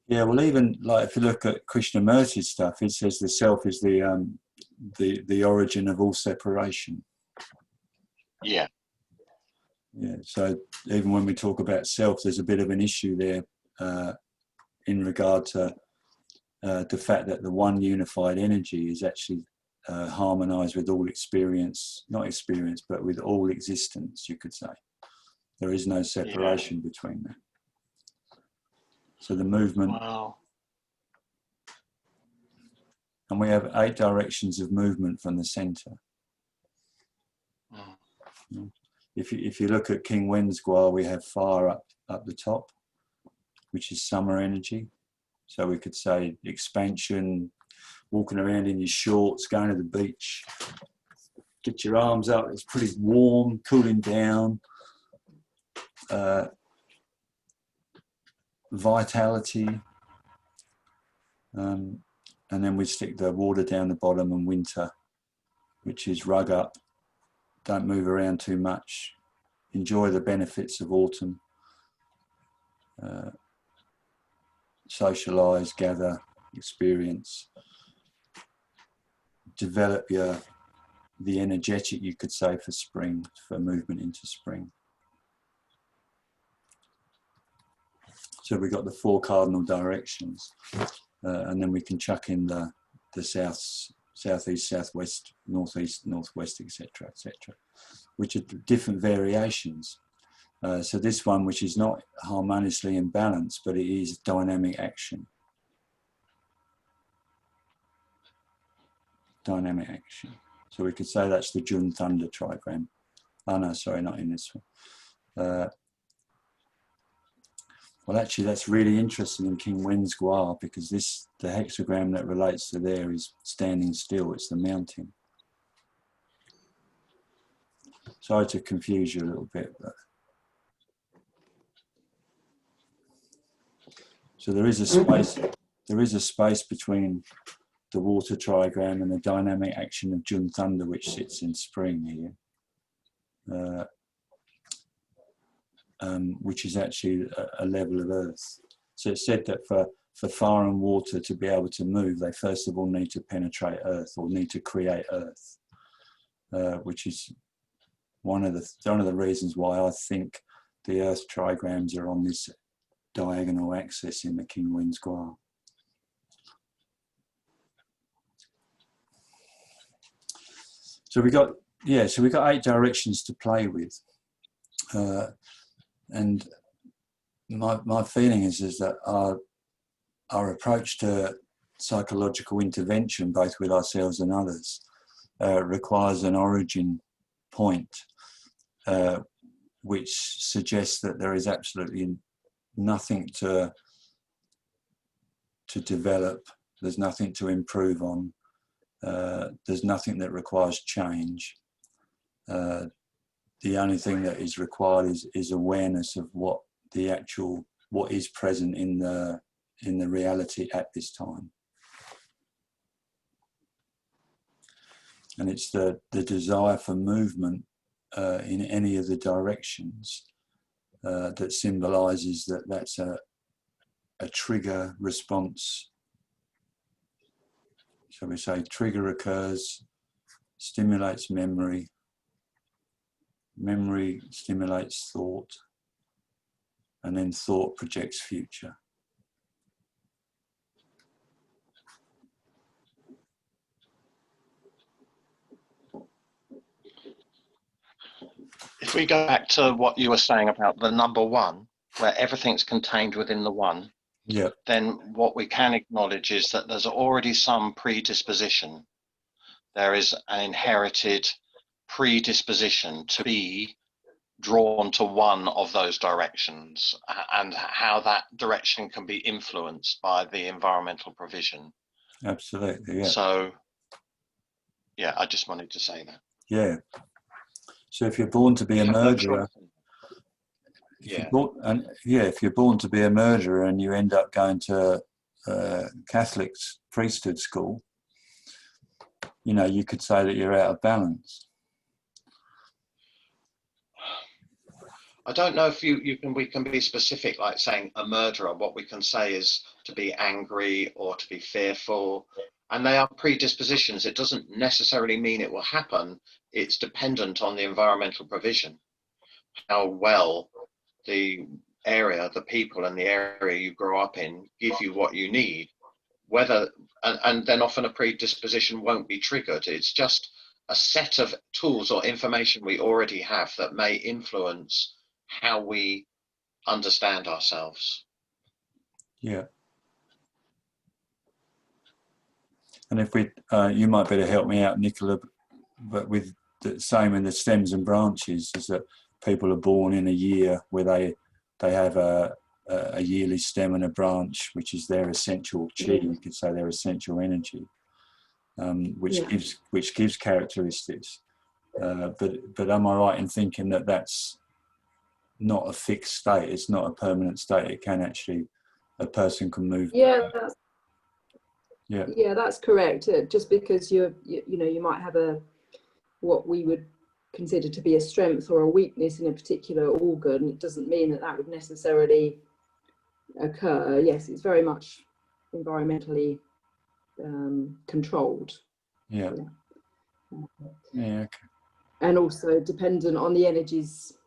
Speaker 1: Yeah, well, even like if you look at Krishnamurti's stuff, it says the self is the origin of all separation.
Speaker 2: Yeah.
Speaker 1: Yeah. So even when we talk about self, there's a bit of an issue there in regard to the fact that the one unified energy is actually harmonized with all experience, not experience, but with all existence, you could say. There is no separation between that. So the movement,
Speaker 2: wow.
Speaker 1: And we have 8 directions of movement from the center. Mm. If you look at King Wens Gua, we have fire up the top, which is summer energy. So we could say expansion, walking around in your shorts, going to the beach, get your arms up, it's pretty warm, cooling down. Vitality, and then we stick the water down the bottom, and winter, which is rug up, don't move around too much, enjoy the benefits of autumn, socialize, gather, experience, develop the energetic, you could say, for spring, for movement into spring. So we've got the 4 cardinal directions, and then we can chuck in the south, southeast, southwest, northeast, northwest, etc., which are different variations. So this one, which is not harmoniously in balance, but it is dynamic action. Dynamic action. So we could say that's the Jun Thunder trigram. Oh no, sorry, not in this one. Well, actually, that's really interesting in King Wens Gua, because the hexagram that relates to there is standing still. It's the mountain. Sorry to confuse you a little bit, but so there is a space. There is a space between the water trigram and the dynamic action of Jun Thunder, which sits in spring here. Which is actually a level of earth. So it's said that for fire and water to be able to move, they first of all need to penetrate earth, or need to create earth, which is one of the reasons why I think the earth trigrams are on this diagonal axis in the King Wens Gua. So we got 8 directions to play with. And my feeling is that our approach to psychological intervention, both with ourselves and others, requires an origin point, which suggests that there is absolutely nothing to develop. There's nothing to improve on. There's nothing that requires change. The only thing that is required is awareness of what is present in the reality at this time. And it's the desire for movement in any of the directions that symbolizes that's a trigger response. So we say trigger occurs, stimulates memory, memory stimulates thought, and then thought projects future.
Speaker 2: If we go back to what you were saying about the number one, where everything's contained within the one,
Speaker 1: Yeah.
Speaker 2: then what we can acknowledge is that there's already some predisposition. There is an inherited predisposition to be drawn to one of those directions, and how that direction can be influenced by the environmental provision.
Speaker 1: Absolutely, yeah.
Speaker 2: So, yeah, I just wanted to say that.
Speaker 1: Yeah. So if you're born to be a murderer, if you're born to be a murderer and you end up going to Catholic priesthood school, you could say that you're out of balance.
Speaker 2: I don't know if we can be specific, like saying a murderer. What we can say is to be angry or to be fearful, and they are predispositions. It doesn't necessarily mean it will happen. It's dependent on the environmental provision, how well the area, the people and the area you grow up in give you what you need. And then often a predisposition won't be triggered. It's just a set of tools or information we already have that may influence how we understand ourselves.
Speaker 1: Yeah. And if you might better help me out, Nicola, but with the same in the stems and branches, is that people are born in a year where they have a yearly stem and a branch, which is their essential chi. You could say their essential energy, which gives characteristics. But am I right in thinking that that's not a fixed state? It's not a permanent state. It can actually, a person can move.
Speaker 3: Yeah,
Speaker 1: yeah,
Speaker 3: that's correct. Just because you might have what we would consider to be a strength or a weakness in a particular organ, it doesn't mean that would necessarily occur. Yes, it's very much environmentally controlled.
Speaker 1: Yeah. Okay.
Speaker 3: And also dependent on the energies,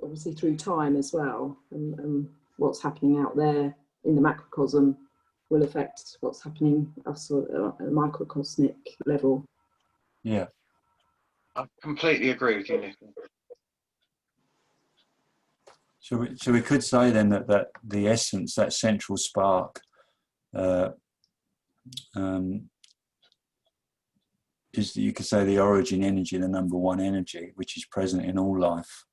Speaker 3: obviously through time as well, and what's happening out there in the macrocosm will affect what's happening also at a microcosmic level.
Speaker 1: Yeah.
Speaker 2: I completely agree with you, Nicola.
Speaker 1: So we could say then that the essence, that central spark, is, you could say, the origin energy, the number one energy, which is present in all life,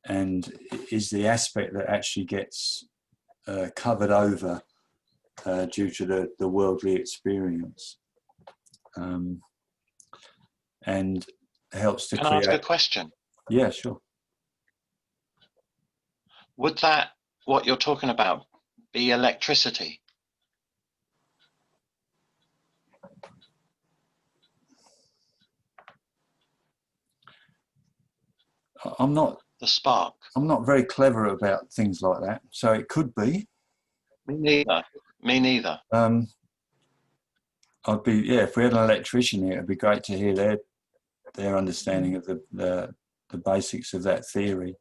Speaker 1: and is the aspect that actually gets covered over due to the worldly experience, and helps to create.
Speaker 2: Can I ask a question?
Speaker 1: Yeah, sure.
Speaker 2: Would that, what you're talking about, be electricity?
Speaker 1: I'm not.
Speaker 2: The spark.
Speaker 1: I'm not very clever about things like that, so it could be.
Speaker 2: Me neither. Me neither.
Speaker 1: I'd be, if we had an electrician here, it'd be great to hear their understanding of the basics of that theory.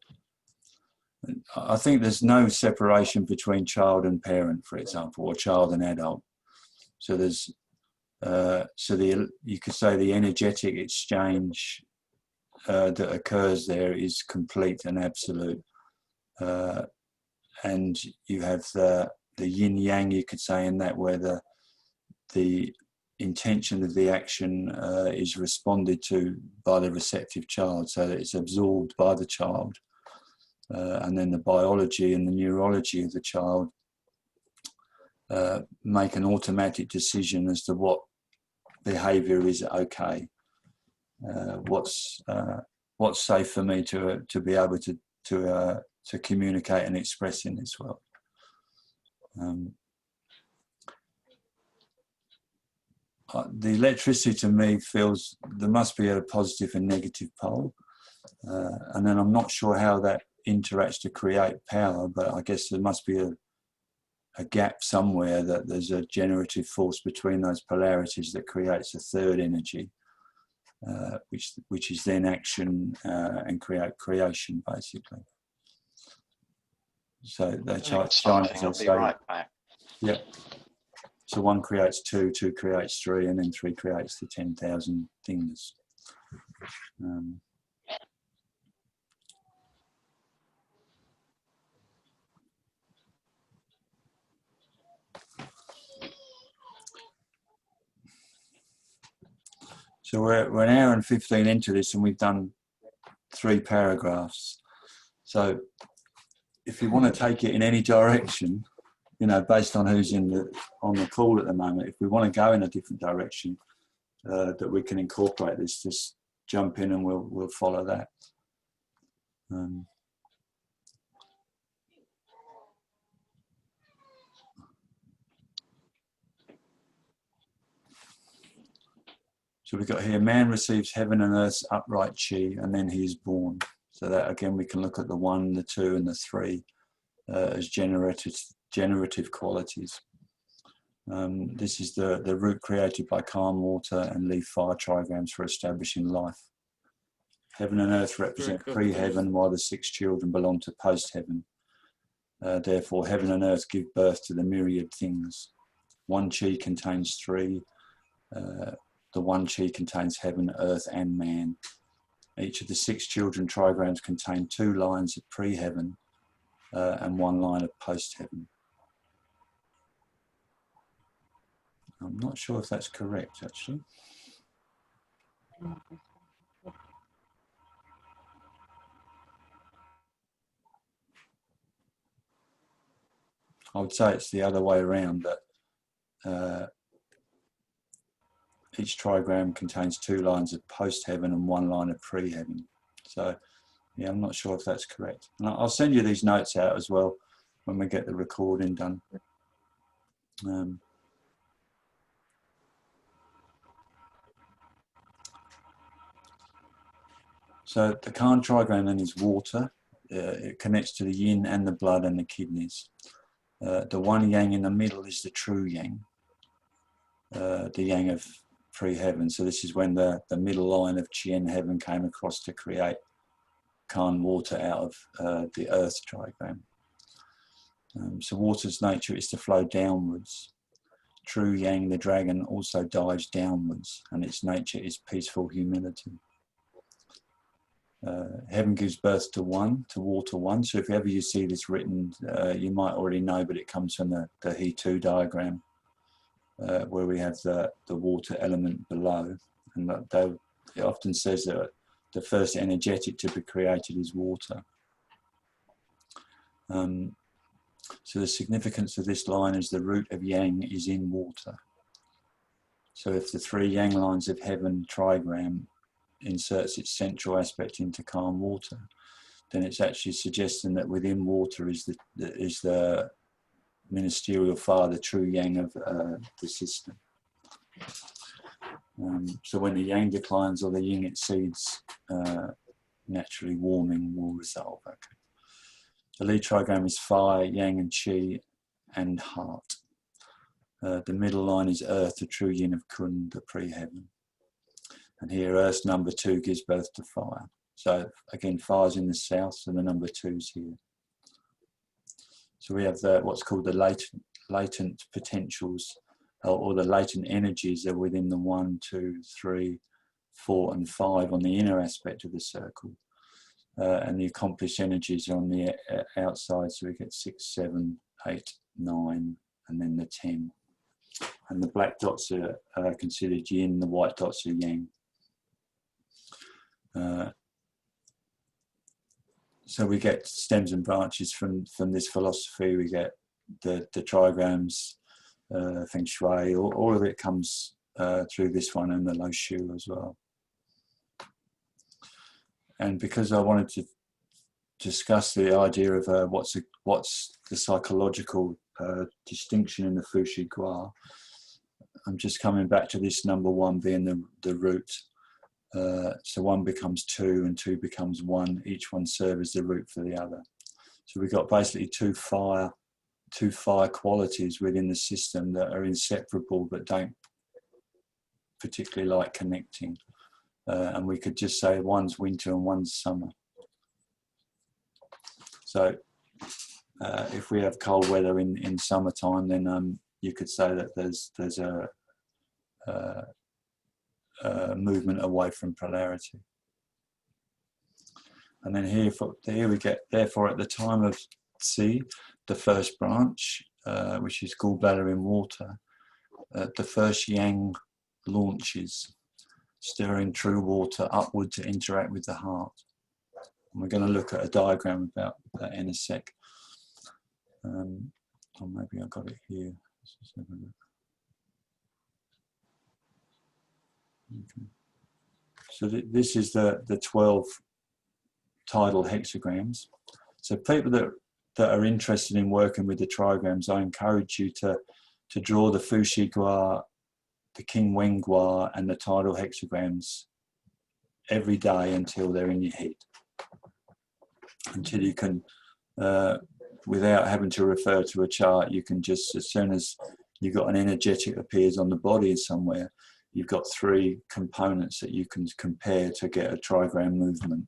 Speaker 1: I think there's no separation between child and parent, for example, or child and adult. So there's you could say the energetic exchange that occurs there is complete and absolute. and you have the yin yang, you could say, in that, where the intention of the action is responded to by the receptive child, so that it's absorbed by the child, and then the biology and the neurology of the child make an automatic decision as to what behavior is okay, what's safe for me to be able to communicate and express in this world. The electricity to me feels there must be a positive and negative pole, and then I'm not sure how that interacts to create power, but I guess there must be a gap somewhere, that there's a generative force between those polarities that creates a third energy, which is then action and creation, basically. So that's Chinese,
Speaker 2: I'll be right back.
Speaker 1: Yep. So 1 creates 2, 2 creates 3, and then 3 creates the 10,000 things. So we're an hour and 15 into this, and we've done 3 paragraphs. So if you want to take it in any direction, you know, based on who's on the call at the moment, if we want to go in a different direction, that we can incorporate this, just jump in and we'll follow that. So we've got here, man receives heaven and earth's upright chi, and then he is born. So that, again, we can look at the 1, the 2, and the 3 as generative qualities. This is the root created by calm water and leaf fire trigrams for establishing life. Heaven and earth represent pre-heaven, while the 6 children belong to post-heaven. Therefore, heaven and earth give birth to the myriad things. 1 chi contains 3. The 1 chi contains heaven, earth, and man. Each of the 6 children trigrams contain 2 lines of pre-heaven and 1 line of post-heaven. I'm not sure if that's correct, actually. I would say it's the other way around, that each trigram contains 2 lines of post-heaven and 1 line of pre-heaven. So, yeah, I'm not sure if that's correct. And I'll send you these notes out as well when we get the recording done. So the Khan trigram then is water. It connects to the yin and the blood and the kidneys. The 1 yang in the middle is the true yang, the yang of pre-heaven. So this is when the middle line of Chien heaven came across to create Khan water out of the earth trigram. So water's nature is to flow downwards. True yang, the dragon, also dives downwards, and its nature is peaceful humility. Heaven gives birth to 1, to water 1. So if ever you see this written, you might already know, but it comes from the He-2 diagram, where we have the water element below. And it often says that the first energetic to be created is water. So the significance of this line is the root of yang is in water. So if the 3 yang lines of heaven trigram inserts its central aspect into calm water, then it's actually suggesting that within water is the ministerial fire, the true yang of the system. So when the yang declines or the yin exceeds, naturally warming will resolve. Okay. The lead trigram is fire, yang and chi, and heart. The middle line is earth, the true yin of kun, the pre-heaven. And here earth's number 2 gives birth to fire. So again, fire's in the south, so the number 2's here. So we have what's called the latent potentials, or the latent energies that are within the 1, 2, 3, 4 and 5 on the inner aspect of the circle. and the accomplished energies are on the outside, so we get 6, 7, 8, 9, and then the 10. And the black dots are considered yin, the white dots are yang. So we get stems and branches from this philosophy. We get the trigrams, feng shui, all of it comes through this one, and the lo shu as well. And because I wanted to discuss the idea of what's the psychological distinction in the Fu Shi Gua, I'm just coming back to this number 1 being the root. So 1 becomes 2 and 2 becomes 1. Each one serves as the root for the other. So we've got basically two fire qualities within the system that are inseparable but don't particularly like connecting. And we could just say one's winter and one's summer. So if we have cold weather in summertime, then you could say that there's a movement away from polarity. And then here we get, therefore, at the time of Qi, the first branch, which is gallbladder in water, the first yang launches, stirring true water upward to interact with the heart. And we're going to look at a diagram about that in a sec. Or maybe I got it here. Okay. So this is the 12 tidal hexagrams. So people that are interested in working with the trigrams, I encourage you to draw the Fu Shi Gua, the King Wen Gua, and the tidal hexagrams every day until they're in your head. Until you can, without having to refer to a chart, you can just, as soon as you've got an energetic appears on the body somewhere, you've got 3 components that you can compare to get a trigram movement,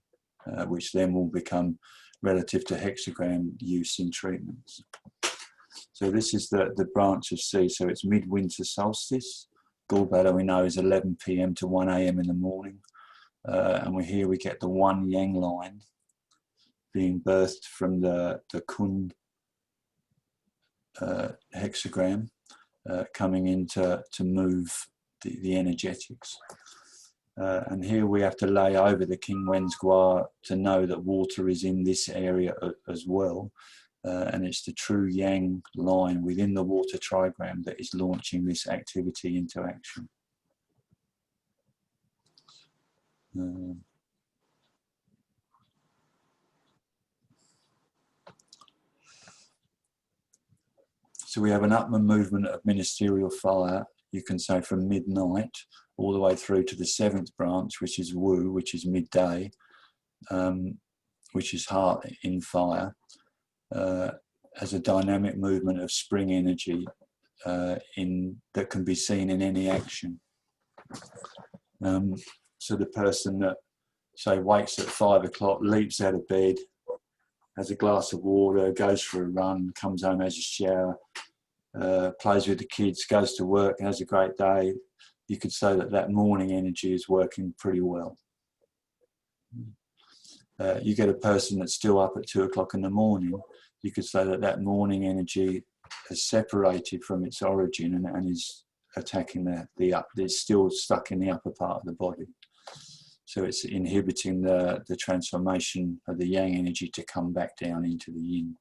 Speaker 1: which then will become relative to hexagram use in treatments. So this is the branch of C. So it's midwinter solstice. Gallbladder, we know, is 11 p.m. to 1 a.m. in the morning. And here we get the 1 yang line being birthed from the Kun hexagram, coming in to move the energetics. And here we have to lay over the King Wen's Gua to know that water is in this area as well. And it's the true yang line within the water trigram that is launching this activity into action. So we have an upward movement of ministerial fire, you can say from midnight all the way through to the 7th branch, which is Wu, which is midday, which is heart in fire, as a dynamic movement of spring energy that can be seen in any action. So the person that, say, wakes at 5 o'clock, leaps out of bed, has a glass of water, goes for a run, comes home, has a shower, plays with the kids, goes to work, has a great day, you could say that morning energy is working pretty well. You get a person that's still up at 2 o'clock in the morning, you could say that morning energy has separated from its origin and is attacking it's still stuck in the upper part of the body. So it's inhibiting the transformation of the yang energy to come back down into the yin.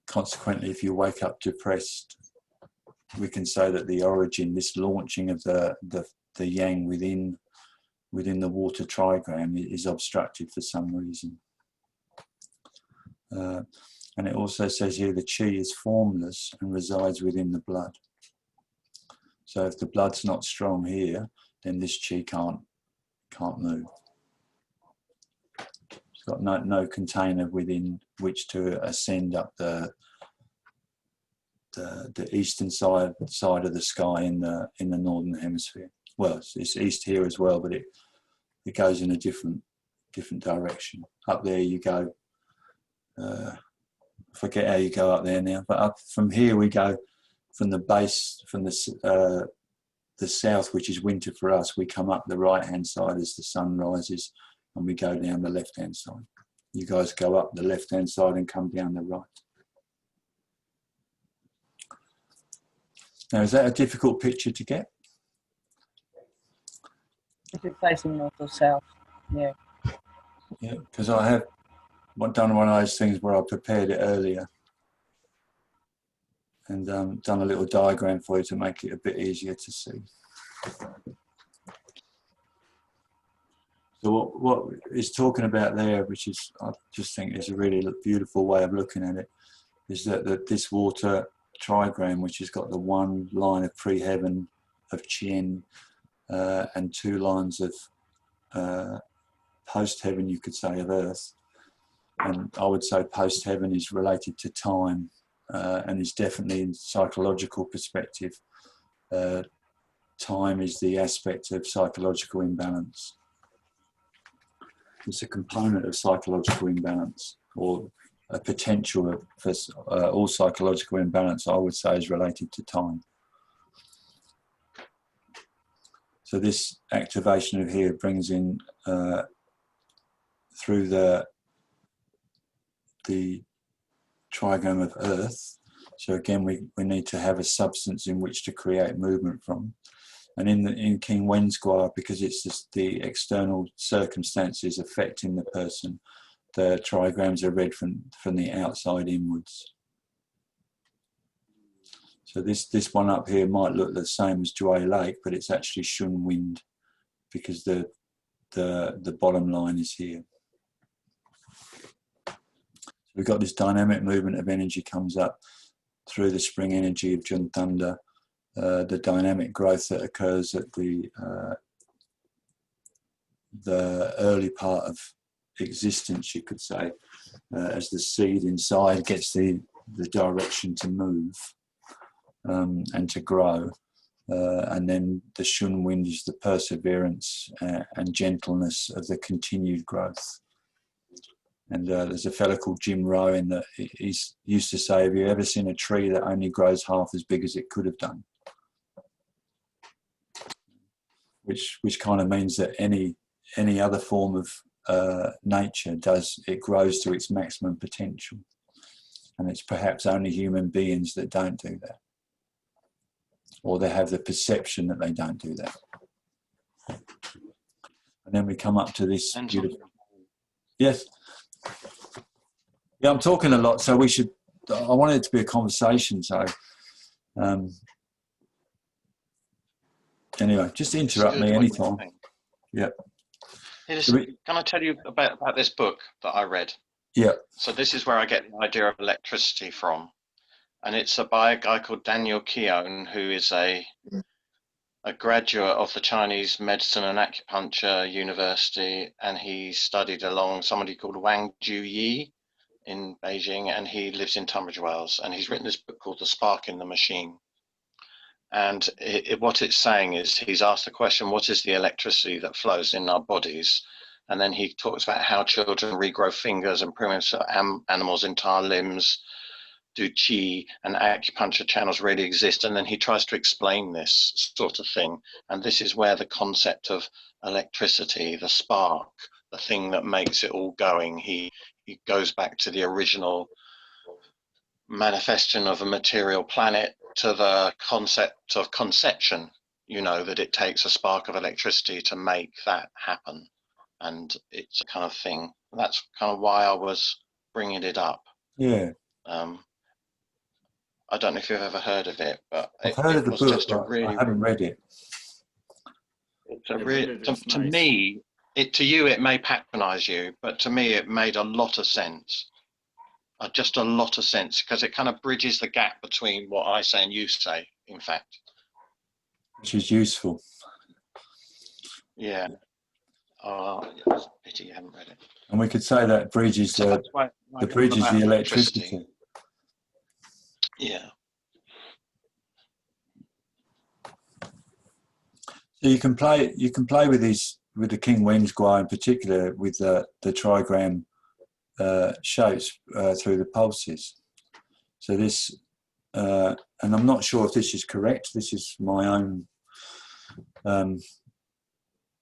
Speaker 1: Consequently, if you wake up depressed, we can say that the origin, this launching of the yang within the water trigram is obstructed for some reason. And it also says here the qi is formless and resides within the blood. So if the blood's not strong here, then this qi can't move. It's got no container within which to ascend up the eastern side of the sky in the northern hemisphere. Well, it's east here as well, but it goes in a different direction. Up there you go. I forget how you go up there now, but up from here we go from the base, from the the south, which is winter for us, we come up the right-hand side as the sun rises, and we go down the left-hand side. You guys go up the left-hand side and come down the right. Now, is that a difficult picture to get?
Speaker 4: If you're facing north or south, yeah.
Speaker 1: Yeah, because I have done one of those things where I prepared it earlier and done a little diagram for you to make it a bit easier to see. So what it's talking about there, which is, I just think is a really beautiful way of looking at it, is that this water trigram, which has got the one line of pre-heaven of Chien and two lines of post-heaven, you could say, of earth. And I would say post-heaven is related to time and is definitely in psychological perspective. Time is the aspect of psychological imbalance. It's a component of psychological imbalance, or a potential for all psychological imbalance, I would say, is related to time. So this activation of here brings in through the trigram of earth. So again, we need to have a substance in which to create movement from. And in King Wens, because it's just the external circumstances affecting the person, the trigrams are read from the outside inwards. So this one up here might look the same as Dway Lake, but it's actually Shun Wind, because the bottom line is here. We've got this dynamic movement of energy comes up through the spring energy of Jun Thunder, the dynamic growth that occurs at the early part of existence, you could say, as the seed inside gets the direction to move and to grow. And then the Shun Wind is the perseverance and gentleness of the continued growth. And there's a fellow called Jim Rowan that he used to say, have you ever seen a tree that only grows half as big as it could have done? Which kind of means that any other form of nature grows to its maximum potential. And it's perhaps only human beings that don't do that. Or they have the perception that they don't do that. And then we come up to this beautiful... Yes? Yeah, I'm talking a lot, so I wanted it to be a conversation, so... anyway, just interrupt me anytime. Yeah.
Speaker 2: Can I tell you about this book that I read?
Speaker 1: Yeah.
Speaker 2: So this is where I get the idea of electricity from. And it's by a guy called Daniel Keown, who is a graduate of the Chinese Medicine and Acupuncture University, and he studied along somebody called Wang Juyi in Beijing, and he lives in Tunbridge Wells, and he's written this book called The Spark in the Machine. And what it's saying is, he's asked the question, what is the electricity that flows in our bodies? And then he talks about how children regrow fingers and primitive animals' entire limbs, do qi and acupuncture channels really exist? And then he tries to explain this sort of thing. And this is where the concept of electricity, the spark, the thing that makes it all going, he goes back to the original manifestation of a material planet, to the concept of conception, that it takes a spark of electricity to make that happen. And it's a kind of thing. That's kind of why I was bringing it up.
Speaker 1: Yeah.
Speaker 2: I don't know if you've ever heard of it, but
Speaker 1: I've heard of the book, but I haven't read it.
Speaker 2: It's a really, to me, to you it may patronize you, but to me it made a lot of sense. Just a lot of sense, because it kind of bridges the gap between what I say and you say, in fact.
Speaker 1: Which is useful.
Speaker 2: Yeah. It's a pity you haven't read it.
Speaker 1: And we could say that bridges the electricity.
Speaker 2: Yeah.
Speaker 1: So you can play with these, with the King Wens Gua in particular, with the trigram shapes through the pulses. So this, and I'm not sure if this is correct. This is my own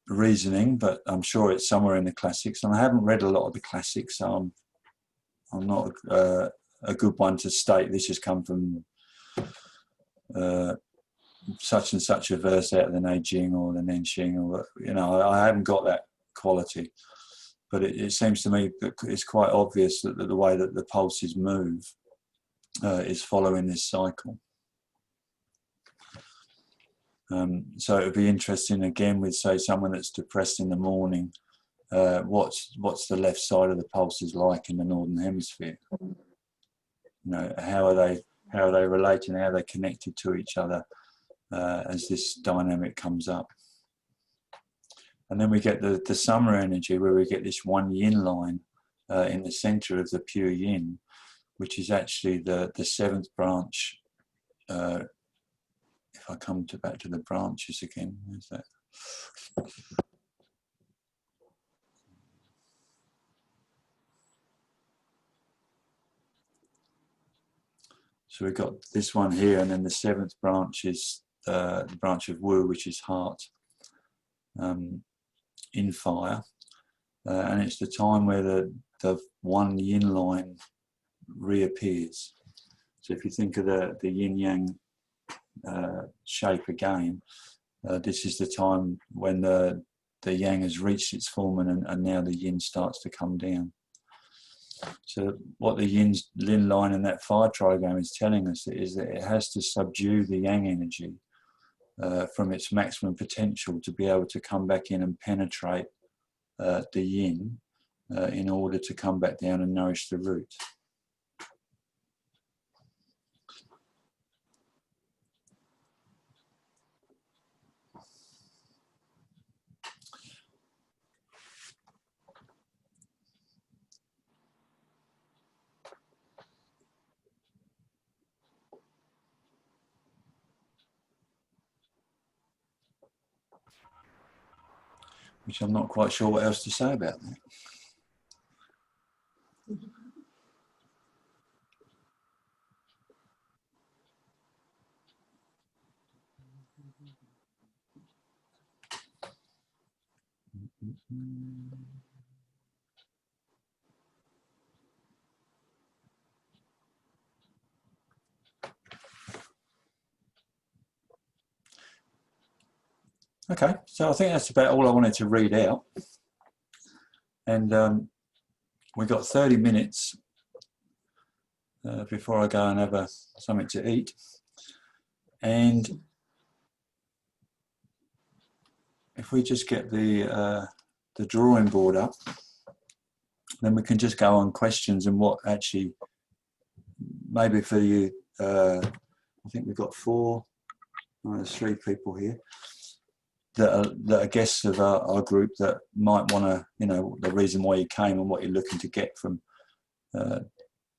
Speaker 1: reasoning, but I'm sure it's somewhere in the classics. And I haven't read a lot of the classics, so I'm not a good one to state this has come from such and such a verse out of the I Ching or the Nenxing, or I haven't got that quality. But it seems to me that it's quite obvious that the way that the pulses move is following this cycle. So it would be interesting again with, say, someone that's depressed in the morning. What's the left side of the pulses like in the northern hemisphere? How are they relating? How are they connected to each other as this dynamic comes up? And then we get the summer energy, where we get this one yin line in the center of the pure yin, which is actually the seventh branch. If I come back to the branches again, where's that? So we've got this one here, and then the seventh branch is the branch of Wu, which is heart, in fire. And it's the time where the one yin line reappears. So if you think of the yin-yang shape again, this is the time when the yang has reached its form, and now the yin starts to come down. So what the yin line in that fire trigram is telling us is that it has to subdue the yang energy from its maximum potential to be able to come back in and penetrate the yin in order to come back down and nourish the root. Which I'm not quite sure what else to say about that. Okay, so I think that's about all I wanted to read out. And we've got 30 minutes before I go and have something to eat. And if we just get the drawing board up, then we can just go on questions and what actually, maybe for you, I think we've got there's 3 people here that are guests of our group that might want to, the reason why you came and what you're looking to get from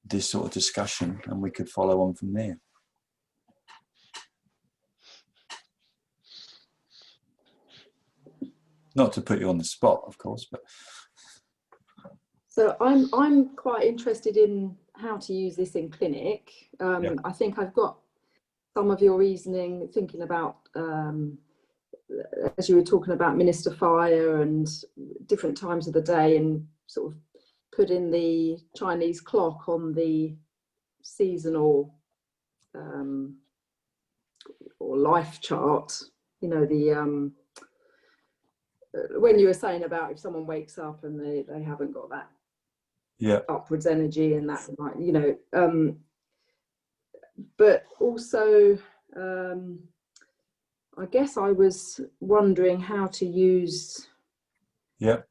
Speaker 1: this sort of discussion, and we could follow on from there. Not to put you on the spot, of course, but.
Speaker 3: So I'm quite interested in how to use this in clinic.
Speaker 1: Yeah.
Speaker 3: I think I've got some of your reasoning, thinking about, as you were talking about Minister Fire and different times of the day, and sort of putting the Chinese clock on the seasonal or life chart, the when you were saying about if someone wakes up and they haven't got that upwards energy, and that might, but also I guess I was wondering how to use, I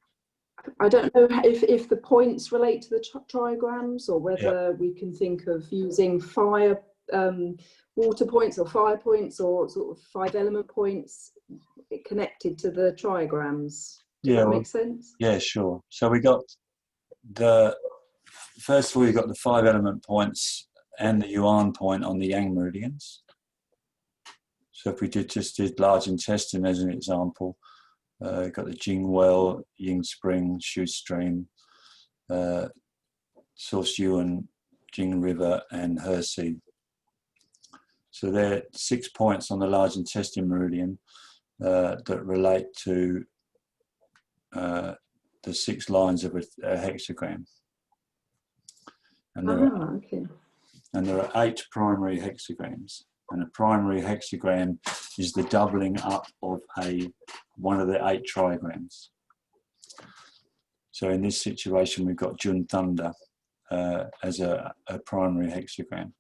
Speaker 3: don't know if the points relate to the trigrams, or whether we can think of using fire, water points or fire points, or sort of 5 element points connected to the trigrams. Does that make sense? Yeah,
Speaker 1: sure. So we got first of all, you got the 5 element points and the yuan point on the yang meridians. So if we just did large intestine as an example, got the Jing well, Ying spring, Shu stream, Source Yuan, Jing river, and Hersey. So they're 6 points on the large intestine meridian. that relate to the 6 lines of a hexagram. And there are 8 primary hexagrams. And a primary hexagram is the doubling up of one of the 8 trigrams. So in this situation, we've got Jun Thunder as a primary hexagram.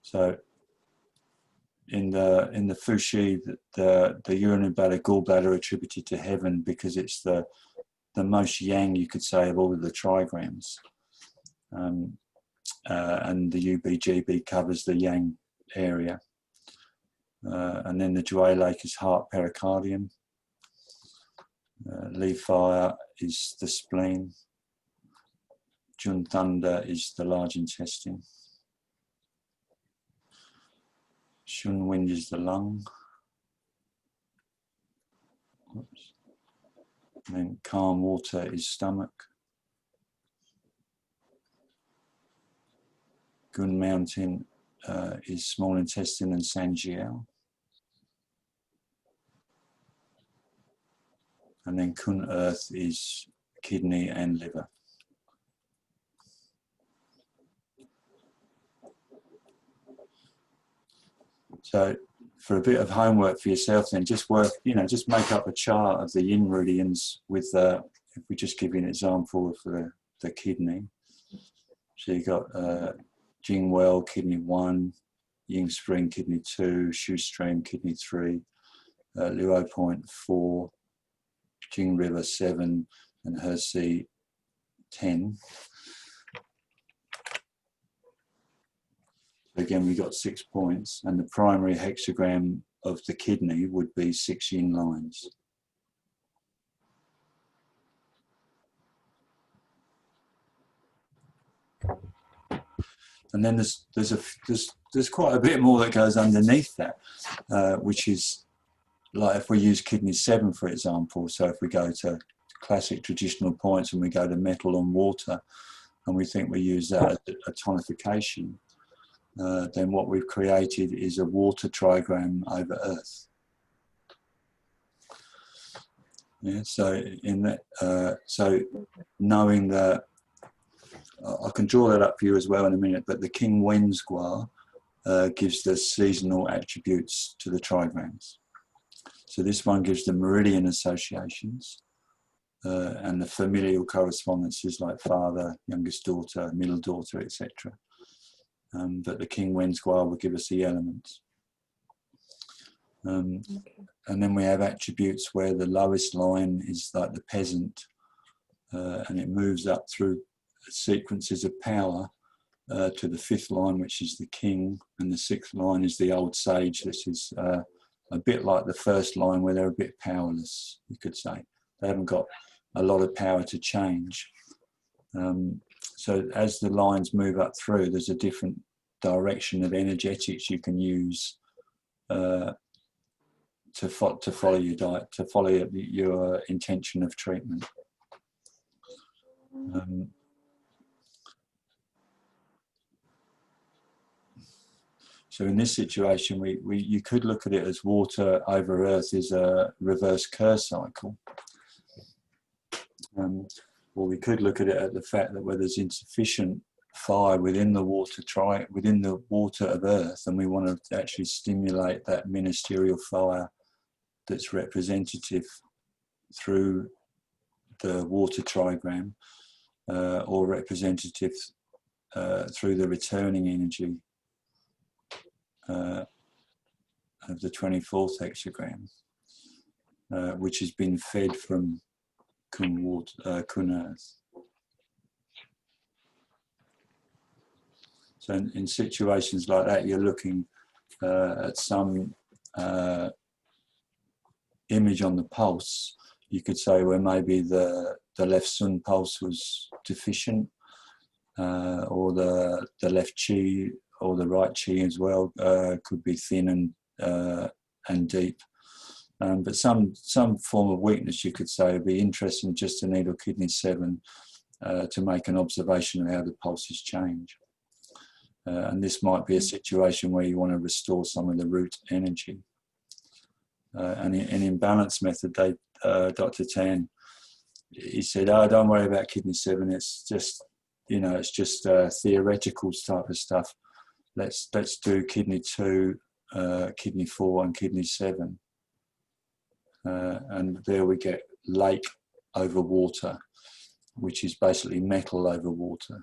Speaker 1: So in the Fuxi, the urinary bladder, gallbladder are attributed to heaven because it's the most yang, you could say, of all of the trigrams. And the UBGB covers the yang area. And then the Jue Lake is heart pericardium. Li Fire is the spleen. Jun Thunder is the large intestine. Shun Wind is the lung. Oops. And then Calm Water is stomach. Gun Mountain is small intestine and Sanjiao. And then Kun Earth is kidney and liver. So for a bit of homework for yourself then, just make up a chart of the yin meridians with, if we just give you an example for the kidney. So you've got Jing Well, kidney 1, Ying Spring, kidney 2, Shu Stream, kidney 3, Luo Point 4, Jing River 7, and Hersey 10. Again, we got 6 points, and the primary hexagram of the kidney would be 6 yin lines. And then there's quite a bit more that goes underneath that, which is like if we use kidney 7, for example. So if we go to classic traditional points and we go to metal on water, and we think we use that as a tonification, then what we've created is a water trigram over earth. Yeah, so in that, so knowing that, I can draw that up for you as well in a minute, but the King Wens Gua gives the seasonal attributes to the trigrams. So this one gives the meridian associations and the familial correspondences like father, youngest daughter, middle daughter, etc. But the King Wens Gua will give us the elements. And then we have attributes where the lowest line is like the peasant, and it moves up through sequences of power to the 5th line, which is the king, and the 6th line is the old sage. This is a bit like the 1st line where they're a bit powerless, you could say. They haven't got a lot of power to change. So as the lines move up through, there's a different direction of energetics you can use to follow your diet, to follow your intention of treatment. So in this situation, you could look at it as water over earth is a reverse Kerr cycle. Or we could look at it at the fact that where there's insufficient fire within the water of earth, and we want to actually stimulate that ministerial fire that's representative through the water trigram, or representative through the returning energy of the 24th hexagram, which has been fed from Kun Earth. So in situations like that, you're looking at some image on the pulse. You could say where maybe the left Sun pulse was deficient, or the left Qi or the right Qi as well could be thin and deep. But some form of weakness, you could say, would be interesting just to needle kidney 7 to make an observation of how the pulses change. And this might be a situation where you want to restore some of the root energy. and in balance method, they Dr. Tan, he said, "Oh, don't worry about kidney 7. It's just, you know, it's just theoretical type of stuff. Let's do kidney 2, kidney 4, and kidney 7." And there we get lake over water, which is basically metal over water.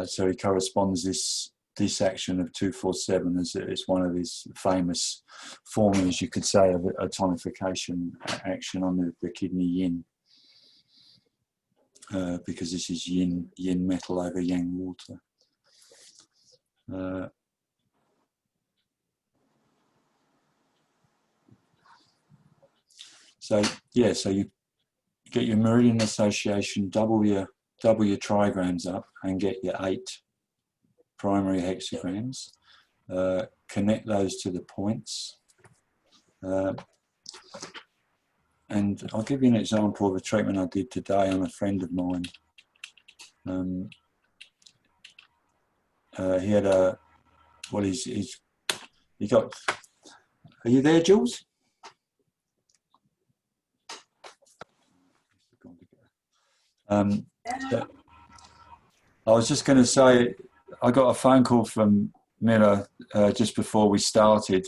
Speaker 1: So he corresponds this action of 247 as it's one of his famous formulas, you could say, of a tonification action on the kidney yin, because this is yin metal over yang water. So yeah, so you get your meridian association, double your trigrams up and get your 8 primary hexagrams, connect those to the points, and I'll give you an example of a treatment I did today on a friend of mine. He had a, well, he got, are you there, Jules? So I was just going to say, I got a phone call from Miller just before we started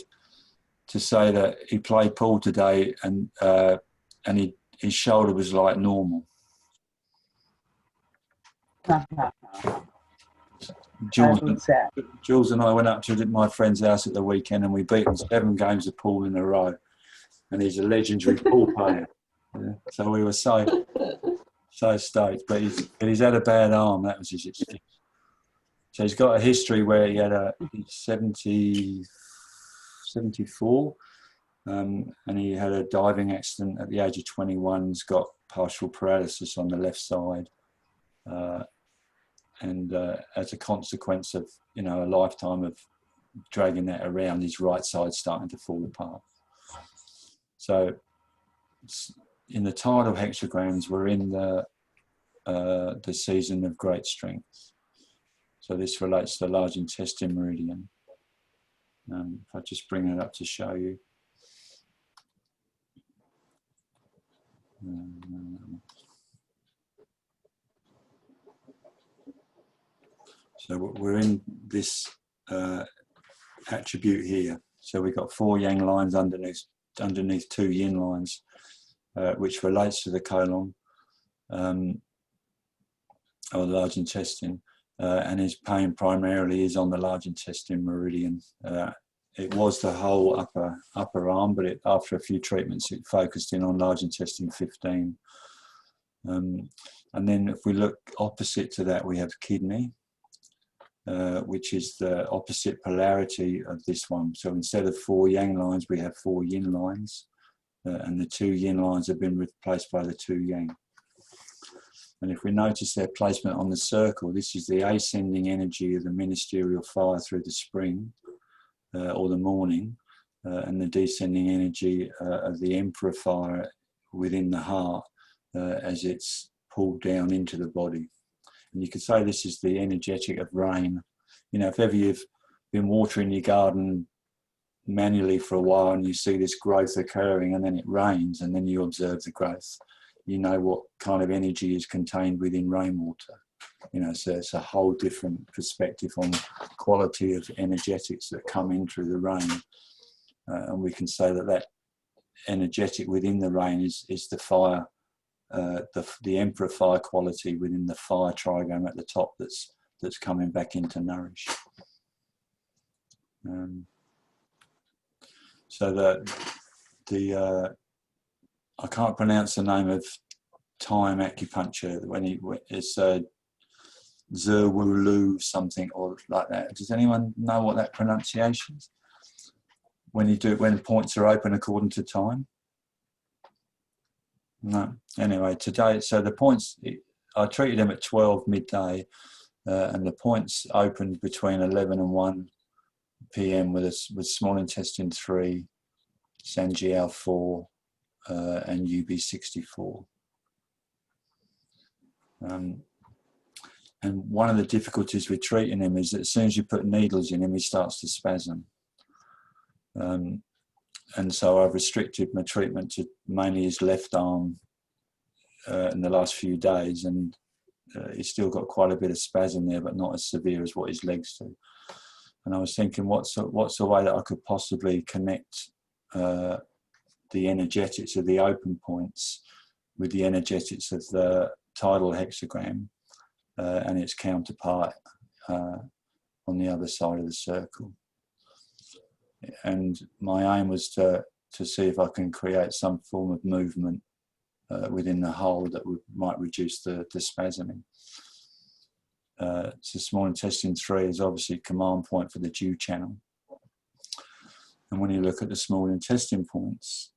Speaker 1: to say that he played pool today and his shoulder was like normal. Jules and I went up to my friend's house at the weekend and we beat him 7 games of pool in a row, and he's a legendary pool player. Yeah. So we were so stoked, but he's had a bad arm. That was his excuse. So he's got a history where he had he's 74, and he had a diving accident at the age of 21. He's got partial paralysis on the left side, and as a consequence of, you know, a lifetime of dragging that around, his right side's starting to fall apart. So in the tidal hexagrams, we're in the season of great strength. So this relates to the large intestine meridian. If I just bring it up to show you. So we're in this attribute here. So we've got 4 yang lines underneath 2 yin lines, which relates to the colon or the large intestine, and his pain primarily is on the large intestine meridian. It was the whole upper arm, but after a few treatments, it focused in on large intestine 15. And then if we look opposite to that, we have kidney, which is the opposite polarity of this one. So instead of 4 yang lines, we have 4 yin lines, and the 2 yin lines have been replaced by the 2 yang. And if we notice their placement on the circle, this is the ascending energy of the ministerial fire through the spring or the morning, and the descending energy of the emperor fire within the heart as it's pulled down into the body. And you could say this is the energetic of rain. You know, if ever you've been watering your garden manually for a while and you see this growth occurring and then it rains and then you observe the growth, you know what kind of energy is contained within rainwater. You know, so it's a whole different perspective on quality of energetics that come in through the rain. And we can say that that energetic within the rain is the fire, the emperor fire quality within the fire trigram at the top that's coming back in to nourish. So the I can't pronounce the name of time acupuncture when it's Zerwulu something or like that. Does anyone know what that pronunciation is? When you do it when points are open according to time? No. Anyway, today, so the points, I treated them at 12 midday, and the points opened between 11 and 1 p.m. with small intestine 3, Sanjiao 4, and UB64. And one of the difficulties with treating him is that as soon as you put needles in him, he starts to spasm. And so I've restricted my treatment to mainly his left arm in the last few days, and he's still got quite a bit of spasm there, but not as severe as what his legs do. And I was thinking, what's the way that I could possibly connect the energetics of the open points with the energetics of the tidal hexagram and its counterpart on the other side of the circle. And my aim was to see if I can create some form of movement within the whole that might reduce the spasming. So small intestine 3 is obviously a command point for the dew channel. And when you look at the small intestine points,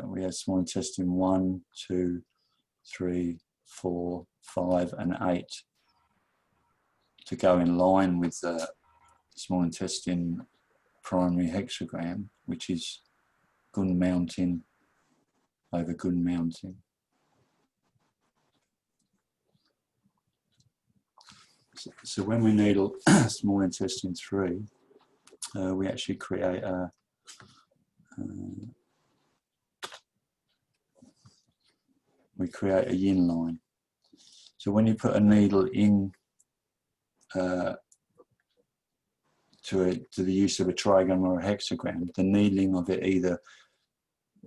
Speaker 1: we have small intestine 1, 2, 3, 4, 5, and 8 to go in line with the small intestine primary hexagram, which is Gun Mountain over Gun Mountain. So when we needle small intestine 3, we actually create a yin line. So when you put a needle in to the use of a trigram or a hexagram, the needling of it either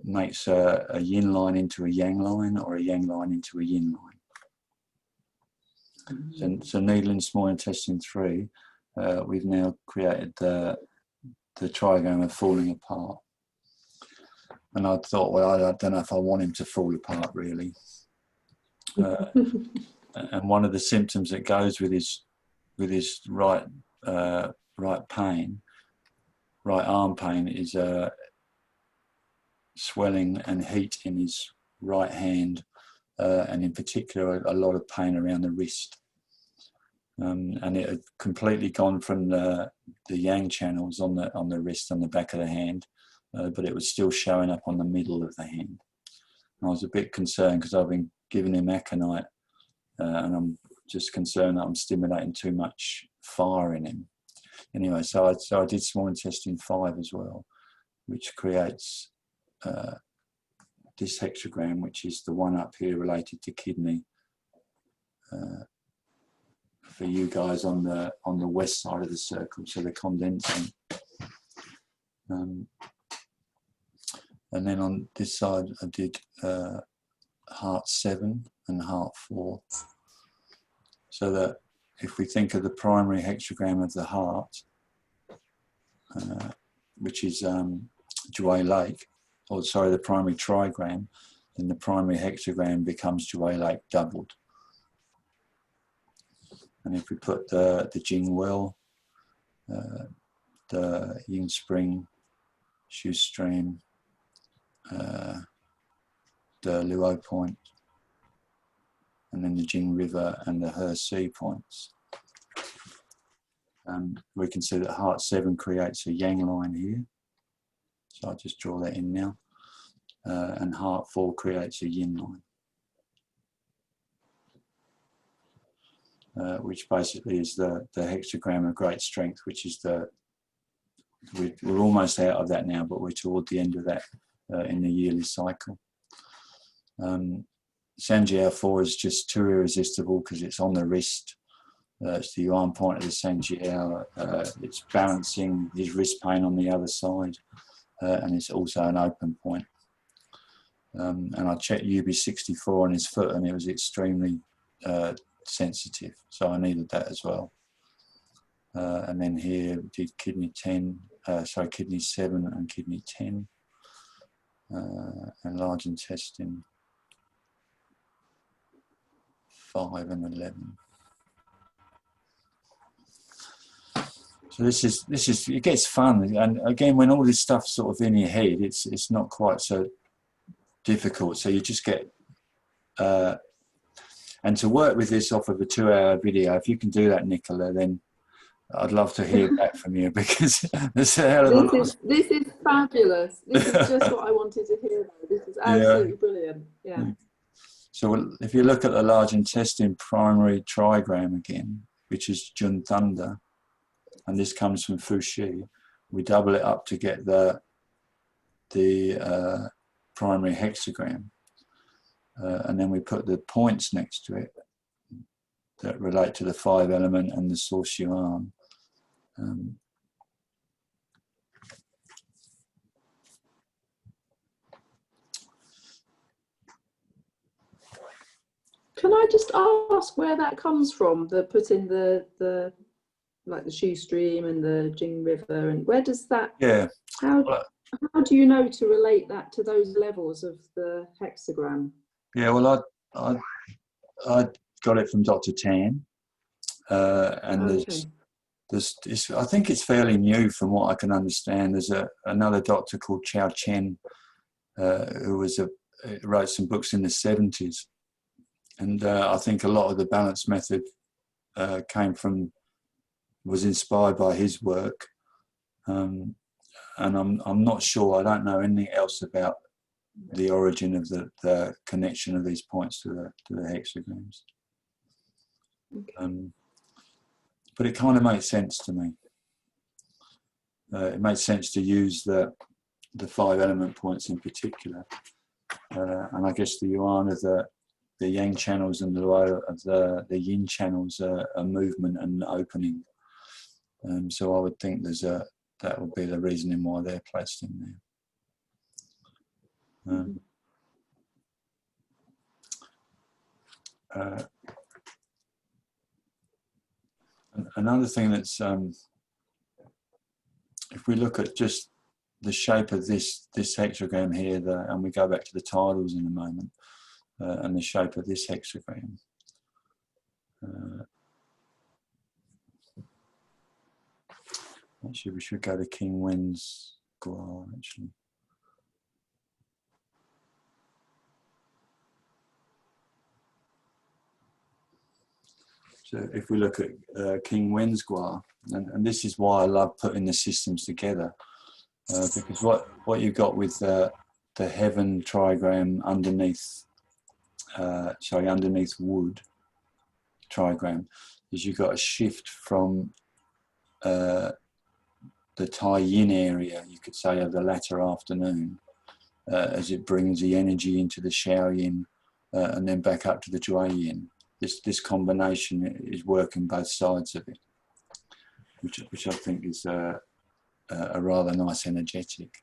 Speaker 1: makes a yin line into a yang line or a yang line into a yin line. So needling small intestine 3, we've now created the trigram of falling apart. And I thought, well, I don't know if I want him to fall apart really. And one of the symptoms that goes with his right arm pain is swelling and heat in his right hand, and in particular a lot of pain around the wrist. And it had completely gone from the yang channels on the wrist, on the back of the hand, but it was still showing up on the middle of the hand. And I was a bit concerned because I've been giving him aconite, and I'm just concerned that I'm stimulating too much fire in him. Anyway, so I did small intestine 5 as well, which creates this hexagram, which is the one up here related to kidney. For you guys on the west side of the circle, so they're condensing. And then on this side, I did heart 7 and heart 4. So that if we think of the primary hexagram of the heart, which is Jue Lake, or sorry, the primary trigram, then the primary hexagram becomes Jue Lake doubled. And if we put the Jing well, the Ying Spring, Shu Stream, the Luo Point, and then the Jing River and the He Sea points, we can see that heart 7 creates a yang line here. So I'll just draw that in now. And heart 4 creates a yin line. Which basically is the hexagram of great strength, which is we're almost out of that now, but we're toward the end of that in the yearly cycle. Sanjiao 4 is just too irresistible because it's on the wrist. It's the yuan point of the Sanjiao. It's balancing his wrist pain on the other side, and it's also an open point. And I checked UB64 on his foot, and it was extremely sensitive, so I needed that as well. And then here we did kidney 10, kidney 7 and kidney 10, and large intestine 5 and 11. So this is it gets fun, and again, when all this stuff's sort of in your head, it's not quite so difficult. So you just get and to work with this off of a 2-hour video, if you can do that, Nicola, then I'd love to hear back from you, because there's a hell of a lot.
Speaker 3: This is fabulous. This is just what I wanted to hear about. This is absolutely brilliant. Yeah.
Speaker 1: So if you look at the large intestine primary trigram again, which is Jun Thunder, and this comes from Fuxi, we double it up to get the the primary hexagram, and then we put the points next to it that relate to the 5 element and the source yuan.
Speaker 3: Can I just ask where that comes from? The putting the like the shoestream and the Jing River, and where does that?
Speaker 1: Yeah.
Speaker 3: How do you know to relate that to those levels of the hexagram?
Speaker 1: Yeah. Well, I got it from Dr. Tan, and
Speaker 3: Okay.
Speaker 1: I think it's fairly new from what I can understand. There's another doctor called Chao Chen, who wrote some books in the 70s. And I think a lot of the balance method was inspired by his work. And I'm not sure, I don't know anything else about the origin of the connection of these points to the hexagrams.
Speaker 3: Okay.
Speaker 1: But it kind of makes sense to me. It makes sense to use the 5 element points in particular. And I guess the yuan of the yang channels and the luo of the yin channels are movement and opening. So I would think that would be the reasoning why they're placed in there. Another thing that's, if we look at just the shape of this hexagram here, and we go back to the tidals in a moment, and the shape of this hexagram. Actually, we should go to King Wens Gua, actually. So if we look at King Wens Gua, and this is why I love putting the systems together, because what you've got with the heaven trigram underneath, underneath wood trigram, is you've got a shift from the Tai Yin area, you could say, of the latter afternoon, as it brings the energy into the Xiao Yin and then back up to the Jui Yin. This combination is working both sides of it, which I think is a rather nice energetic.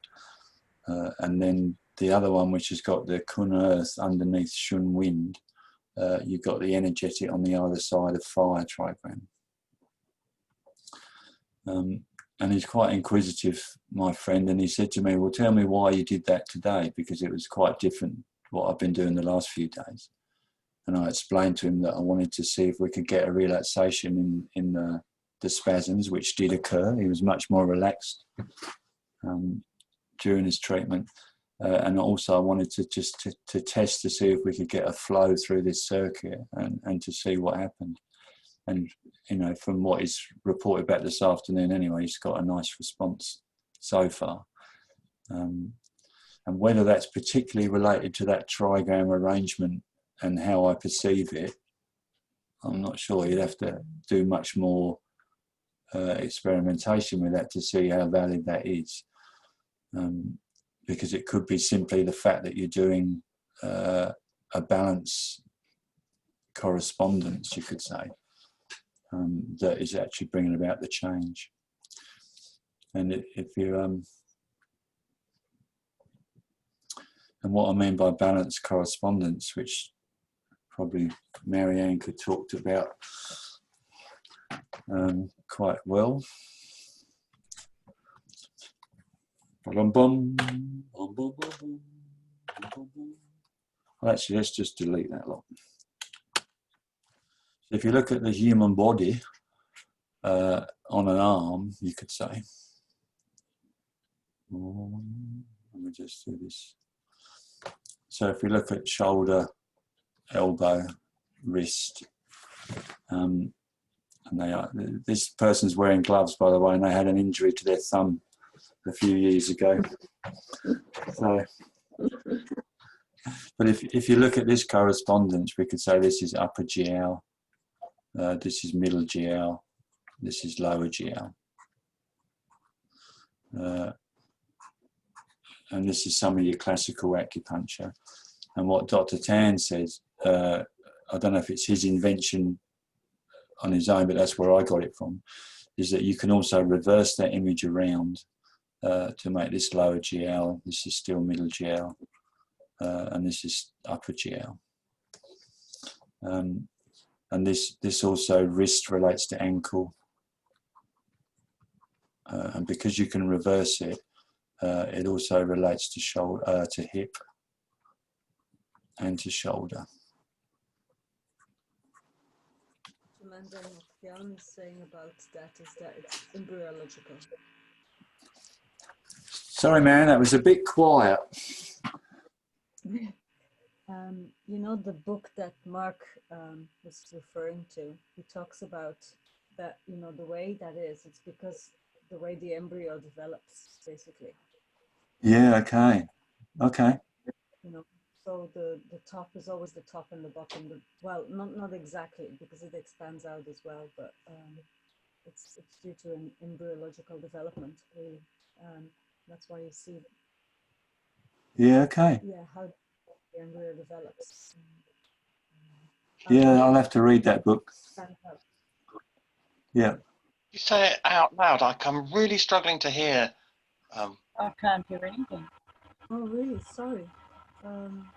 Speaker 1: And then the other one, which has got the Kun Earth underneath Shun Wind, you've got the energetic on the other side of Fire trigram. And he's quite inquisitive, my friend, and he said to me, well, tell me why you did that today, because it was quite different what I've been doing the last few days. And I explained to him that I wanted to see if we could get a relaxation in the spasms, which did occur. He was much more relaxed during his treatment. And also I wanted to just to test to see if we could get a flow through this circuit and to see what happened. And, you know, from what is reported back this afternoon anyway, he's got a nice response so far. And whether that's particularly related to that trigram arrangement and how I perceive it, I'm not sure. You'd have to do much more experimentation with that to see how valid that is. Because it could be simply the fact that you're doing a balance correspondence, you could say, that is actually bringing about the change. And if you and what I mean by balance correspondence, which probably Marianne could talk about quite well. Well, actually, let's just delete that lot. So if you look at the human body on an arm, you could say, let me just do this. So if we look at shoulder, elbow, wrist, and this person's wearing gloves, by the way, and they had an injury to their thumb a few years ago. So, but if you look at this correspondence, we could say this is upper jiao, this is middle jiao, this is lower jiao. and this is some of your classical acupuncture. And what Dr. Tan says, I don't know if it's his invention on his own, but that's where I got it from, is that you can also reverse that image around to make this lower GL, this is still middle GL, and this is upper GL. And this also wrist relates to ankle. And because you can reverse it, it also relates to shoulder, to hip, and to shoulder.
Speaker 3: Amanda Jan is saying about that is that it's embryological.
Speaker 1: Sorry, man, that was a bit quiet.
Speaker 3: You know, the book that Mark was referring to, he talks about that, you know, the way that is, it's because the way the embryo develops, basically.
Speaker 1: Yeah, okay. Okay.
Speaker 3: You know, so the top is always the top and the bottom. Well, not exactly, because it expands out as well, but it's due to an embryological development, really. That's why you see.
Speaker 1: Yeah, okay.
Speaker 3: Yeah, how the embryo develops.
Speaker 1: Yeah, I'll have to read that book. Yeah.
Speaker 2: You say it out loud. I'm really struggling to hear.
Speaker 4: I can't hear anything.
Speaker 3: Oh, really? Sorry. I'm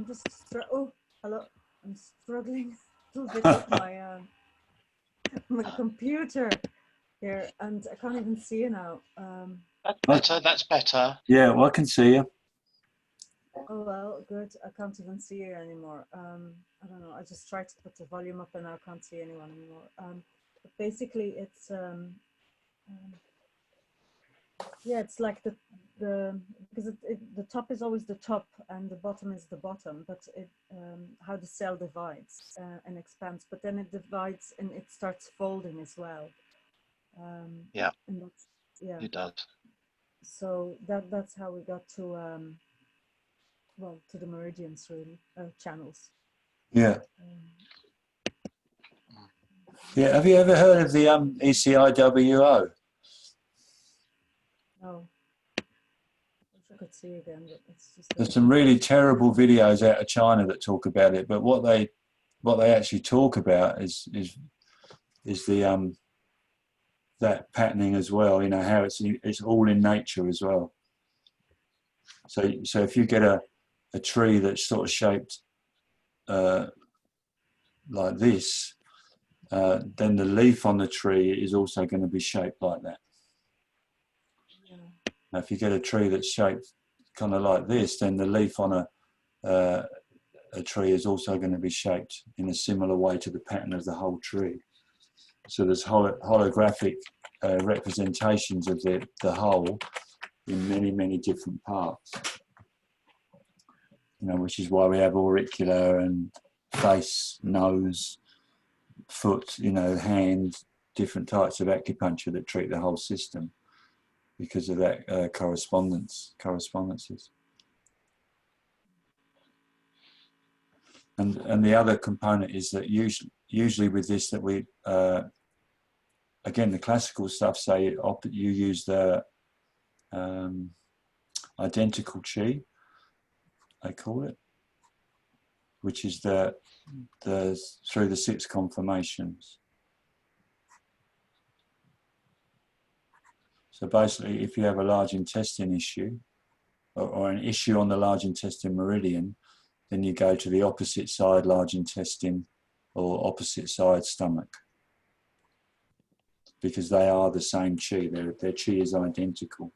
Speaker 3: just oh, hello. I'm struggling a little bit with my my computer here, and I can't even see you now.
Speaker 2: That's better. That's better.
Speaker 1: Yeah, well, I can see you.
Speaker 3: Oh well, good. I can't even see you anymore. I don't know. I just tried to put the volume up, and I can't see anyone anymore. But basically, it's yeah, it's like the because the top is always the top and the bottom is the bottom, but it how the cell divides and expands, but then it divides and it starts folding as well.
Speaker 2: Yeah,
Speaker 3: and that's, yeah,
Speaker 2: it does.
Speaker 3: So that's how we got to well, to the meridians, really, channels.
Speaker 1: Yeah. Yeah. Have you ever heard of the ECIWO?
Speaker 3: No. I could see again, but it's just
Speaker 1: There's some really terrible videos out of China that talk about it, but what they actually talk about is the that patterning as well. You know, how it's all in nature as well. So if you get a tree that's sort of shaped like this, then the leaf on the tree is also going to be shaped like that.
Speaker 3: Yeah.
Speaker 1: Now, if you get a tree that's shaped kind of like this, then the leaf on a tree is also going to be shaped in a similar way to the pattern of the whole tree. So there's holographic representations of the whole in many different parts. You know, which is why we have auricular and face, nose, foot, you know, hand, different types of acupuncture that treat the whole system because of that correspondences. And the other component is that usually with this that we again, the classical stuff say you use the identical chi, they call it, which is the through the 6 conformations. So basically, if you have a large intestine issue or an issue on the large intestine meridian, then you go to the opposite side large intestine or opposite side stomach, because they are the same chi. Their chi is identical.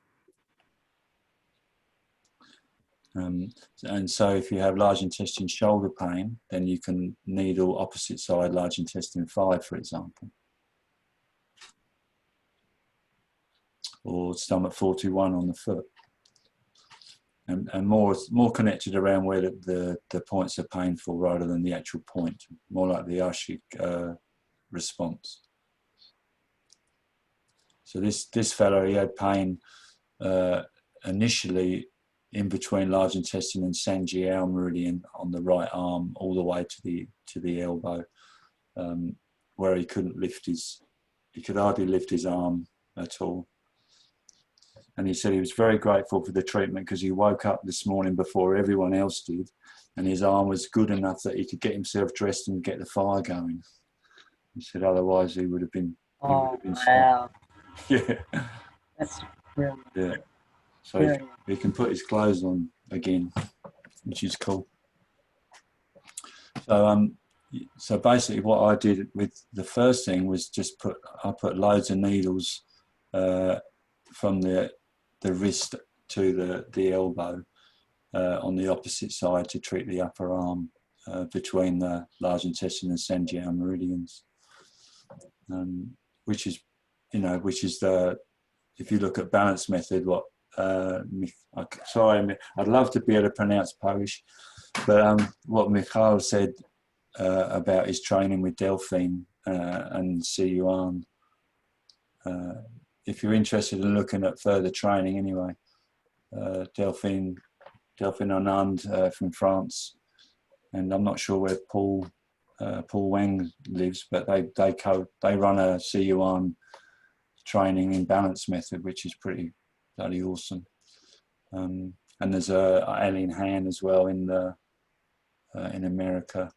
Speaker 1: And so if you have large intestine shoulder pain, then you can needle opposite side large intestine 5, for example, or stomach 41 on the foot, and more connected around where the points are painful rather than the actual point, more like the Ashik response. So this fellow, he had pain initially in between large intestine and Sanjiao meridian on the right arm, all the way to the elbow, where he could hardly lift his arm at all. And he said he was very grateful for the treatment because he woke up this morning before everyone else did, and his arm was good enough that he could get himself dressed and get the fire going. He said otherwise he would have been.
Speaker 4: Oh, wow.
Speaker 1: Yeah.
Speaker 4: That's brilliant.
Speaker 1: Yeah. So he can put his clothes on again, which is cool. So basically what I did with the first thing was just I put loads of needles from the wrist to the elbow on the opposite side to treat the upper arm between the large intestine and Sanjiao meridians, which is the, if you look at balance method, what sorry, I'd love to be able to pronounce Polish, but what Michal said about his training with Delphine and Si Yuan. If you're interested in looking at further training anyway, Delphine Anand from France, and I'm not sure where Paul Wang lives, but they run a Si Yuan training in balance method, which is pretty bloody awesome. And there's Eileen Han as well in America,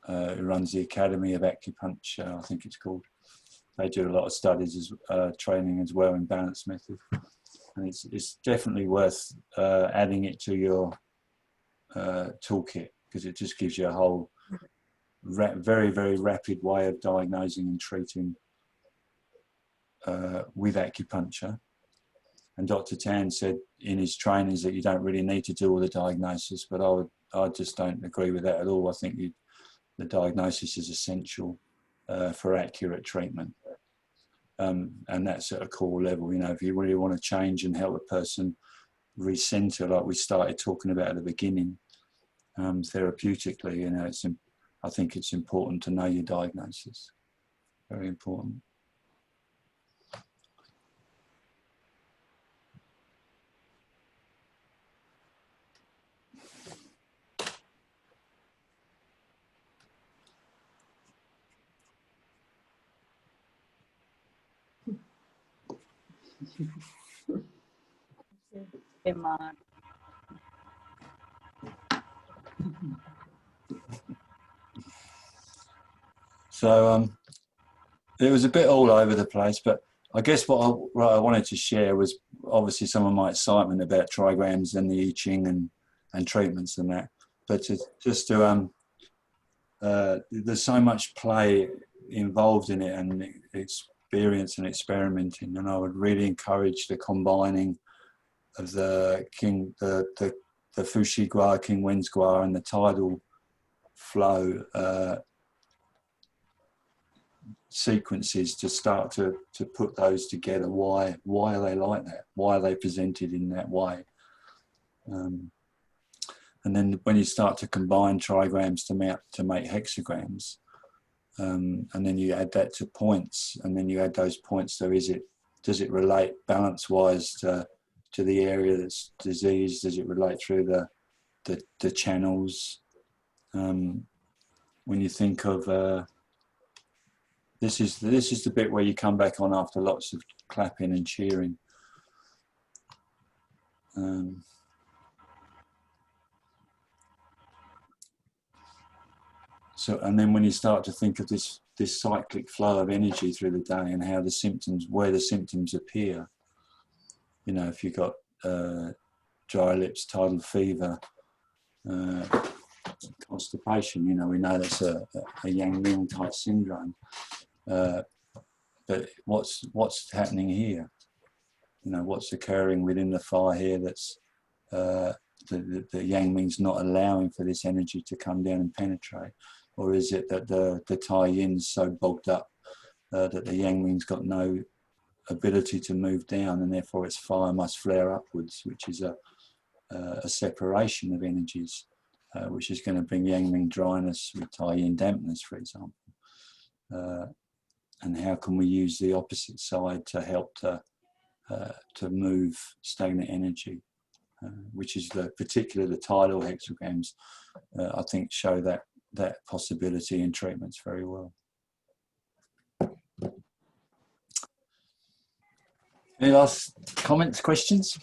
Speaker 1: who runs the Academy of Acupuncture, I think it's called. They do a lot of studies training as well in balance method, and it's definitely worth adding it to your toolkit, because it just gives you a whole very, very rapid way of diagnosing and treating with acupuncture. And Dr. Tan said in his trainings that you don't really need to do all the diagnosis, but I just don't agree with that at all. I think the diagnosis is essential for accurate treatment. And that's at a core level. If you really want to change and help a person recenter, like we started talking about at the beginning, therapeutically, I think it's important to know your diagnosis. Very important.
Speaker 4: Hey, Mark.
Speaker 1: So it was a bit all over the place, but I guess what I wanted to share was obviously some of my excitement about trigrams and the I Ching and treatments and that. But there's so much play involved in it, and experience and experimenting, and I would really encourage the combining of the Fushi Gua, King Wens Gua, and the tidal flow sequences to start to put those together. Why are they like that? Why are they presented in that way? And then when you start to combine trigrams to make hexagrams, and then you add that to points, and then you add those points. So does it relate balance-wise to the area that's diseased? Does it relate through the channels? When you think of this is the bit where you come back on after lots of clapping and cheering. And then when you start to think of this cyclic flow of energy through the day, and how where the symptoms appear, if you've got dry lips, tidal fever, constipation, we know that's a Yang Ming type syndrome. But what's happening here? What's occurring within the fire here that's the Yang Ming's not allowing for this energy to come down and penetrate? Or is it that the Tai Yin's so bogged up that the Yang Ming's got no ability to move down, and therefore its fire must flare upwards, which is a separation of energies, which is going to bring Yang Ming dryness with Tai Yin dampness, for example. And how can we use the opposite side to help to move stagnant energy, which is particularly the tidal hexagrams, I think show that possibility in treatments very well. Any last comments, questions?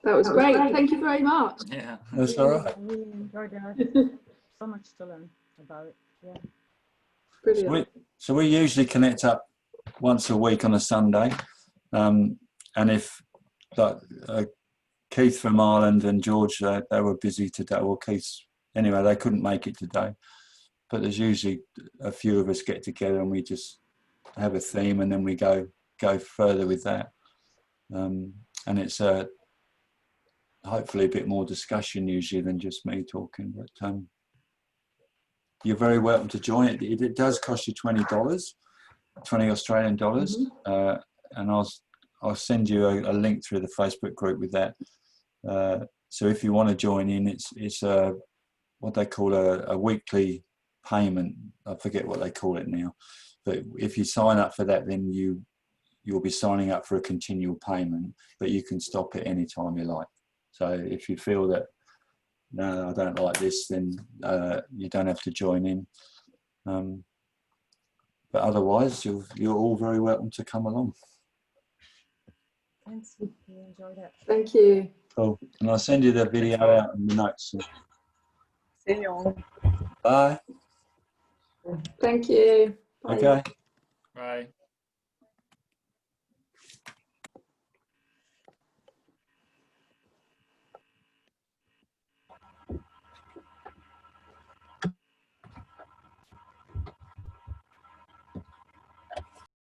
Speaker 3: That was great. Thank you very much.
Speaker 1: Yeah, that's all right.
Speaker 4: I really enjoyed it. So much to learn about it. Yeah.
Speaker 3: Brilliant.
Speaker 1: So we usually connect up once a week on a Sunday, and if like Keith from Ireland and George, they were busy today. Well, anyway, they couldn't make it today. But there's usually a few of us get together and we just have a theme, and then we go further with that. And it's hopefully a bit more discussion usually than just me talking. But you're very welcome to join it. It does cost you $20, 20 Australian dollars, and I'll send you a link through the Facebook group with that. So if you want to join in, it's what they call a weekly payment. I forget what they call it now, but if you sign up for that, then you'll be signing up for a continual payment, but you can stop it any time you like. So if you feel that, no, I don't like this, then you don't have to join in. But otherwise, you're all very welcome to come along.
Speaker 4: Thanks. We enjoyed it.
Speaker 3: Thank you.
Speaker 1: Cool. And I'll send you the video out in the notes.
Speaker 4: See you all.
Speaker 1: Bye.
Speaker 3: Thank you. Bye.
Speaker 1: Okay.
Speaker 5: Bye.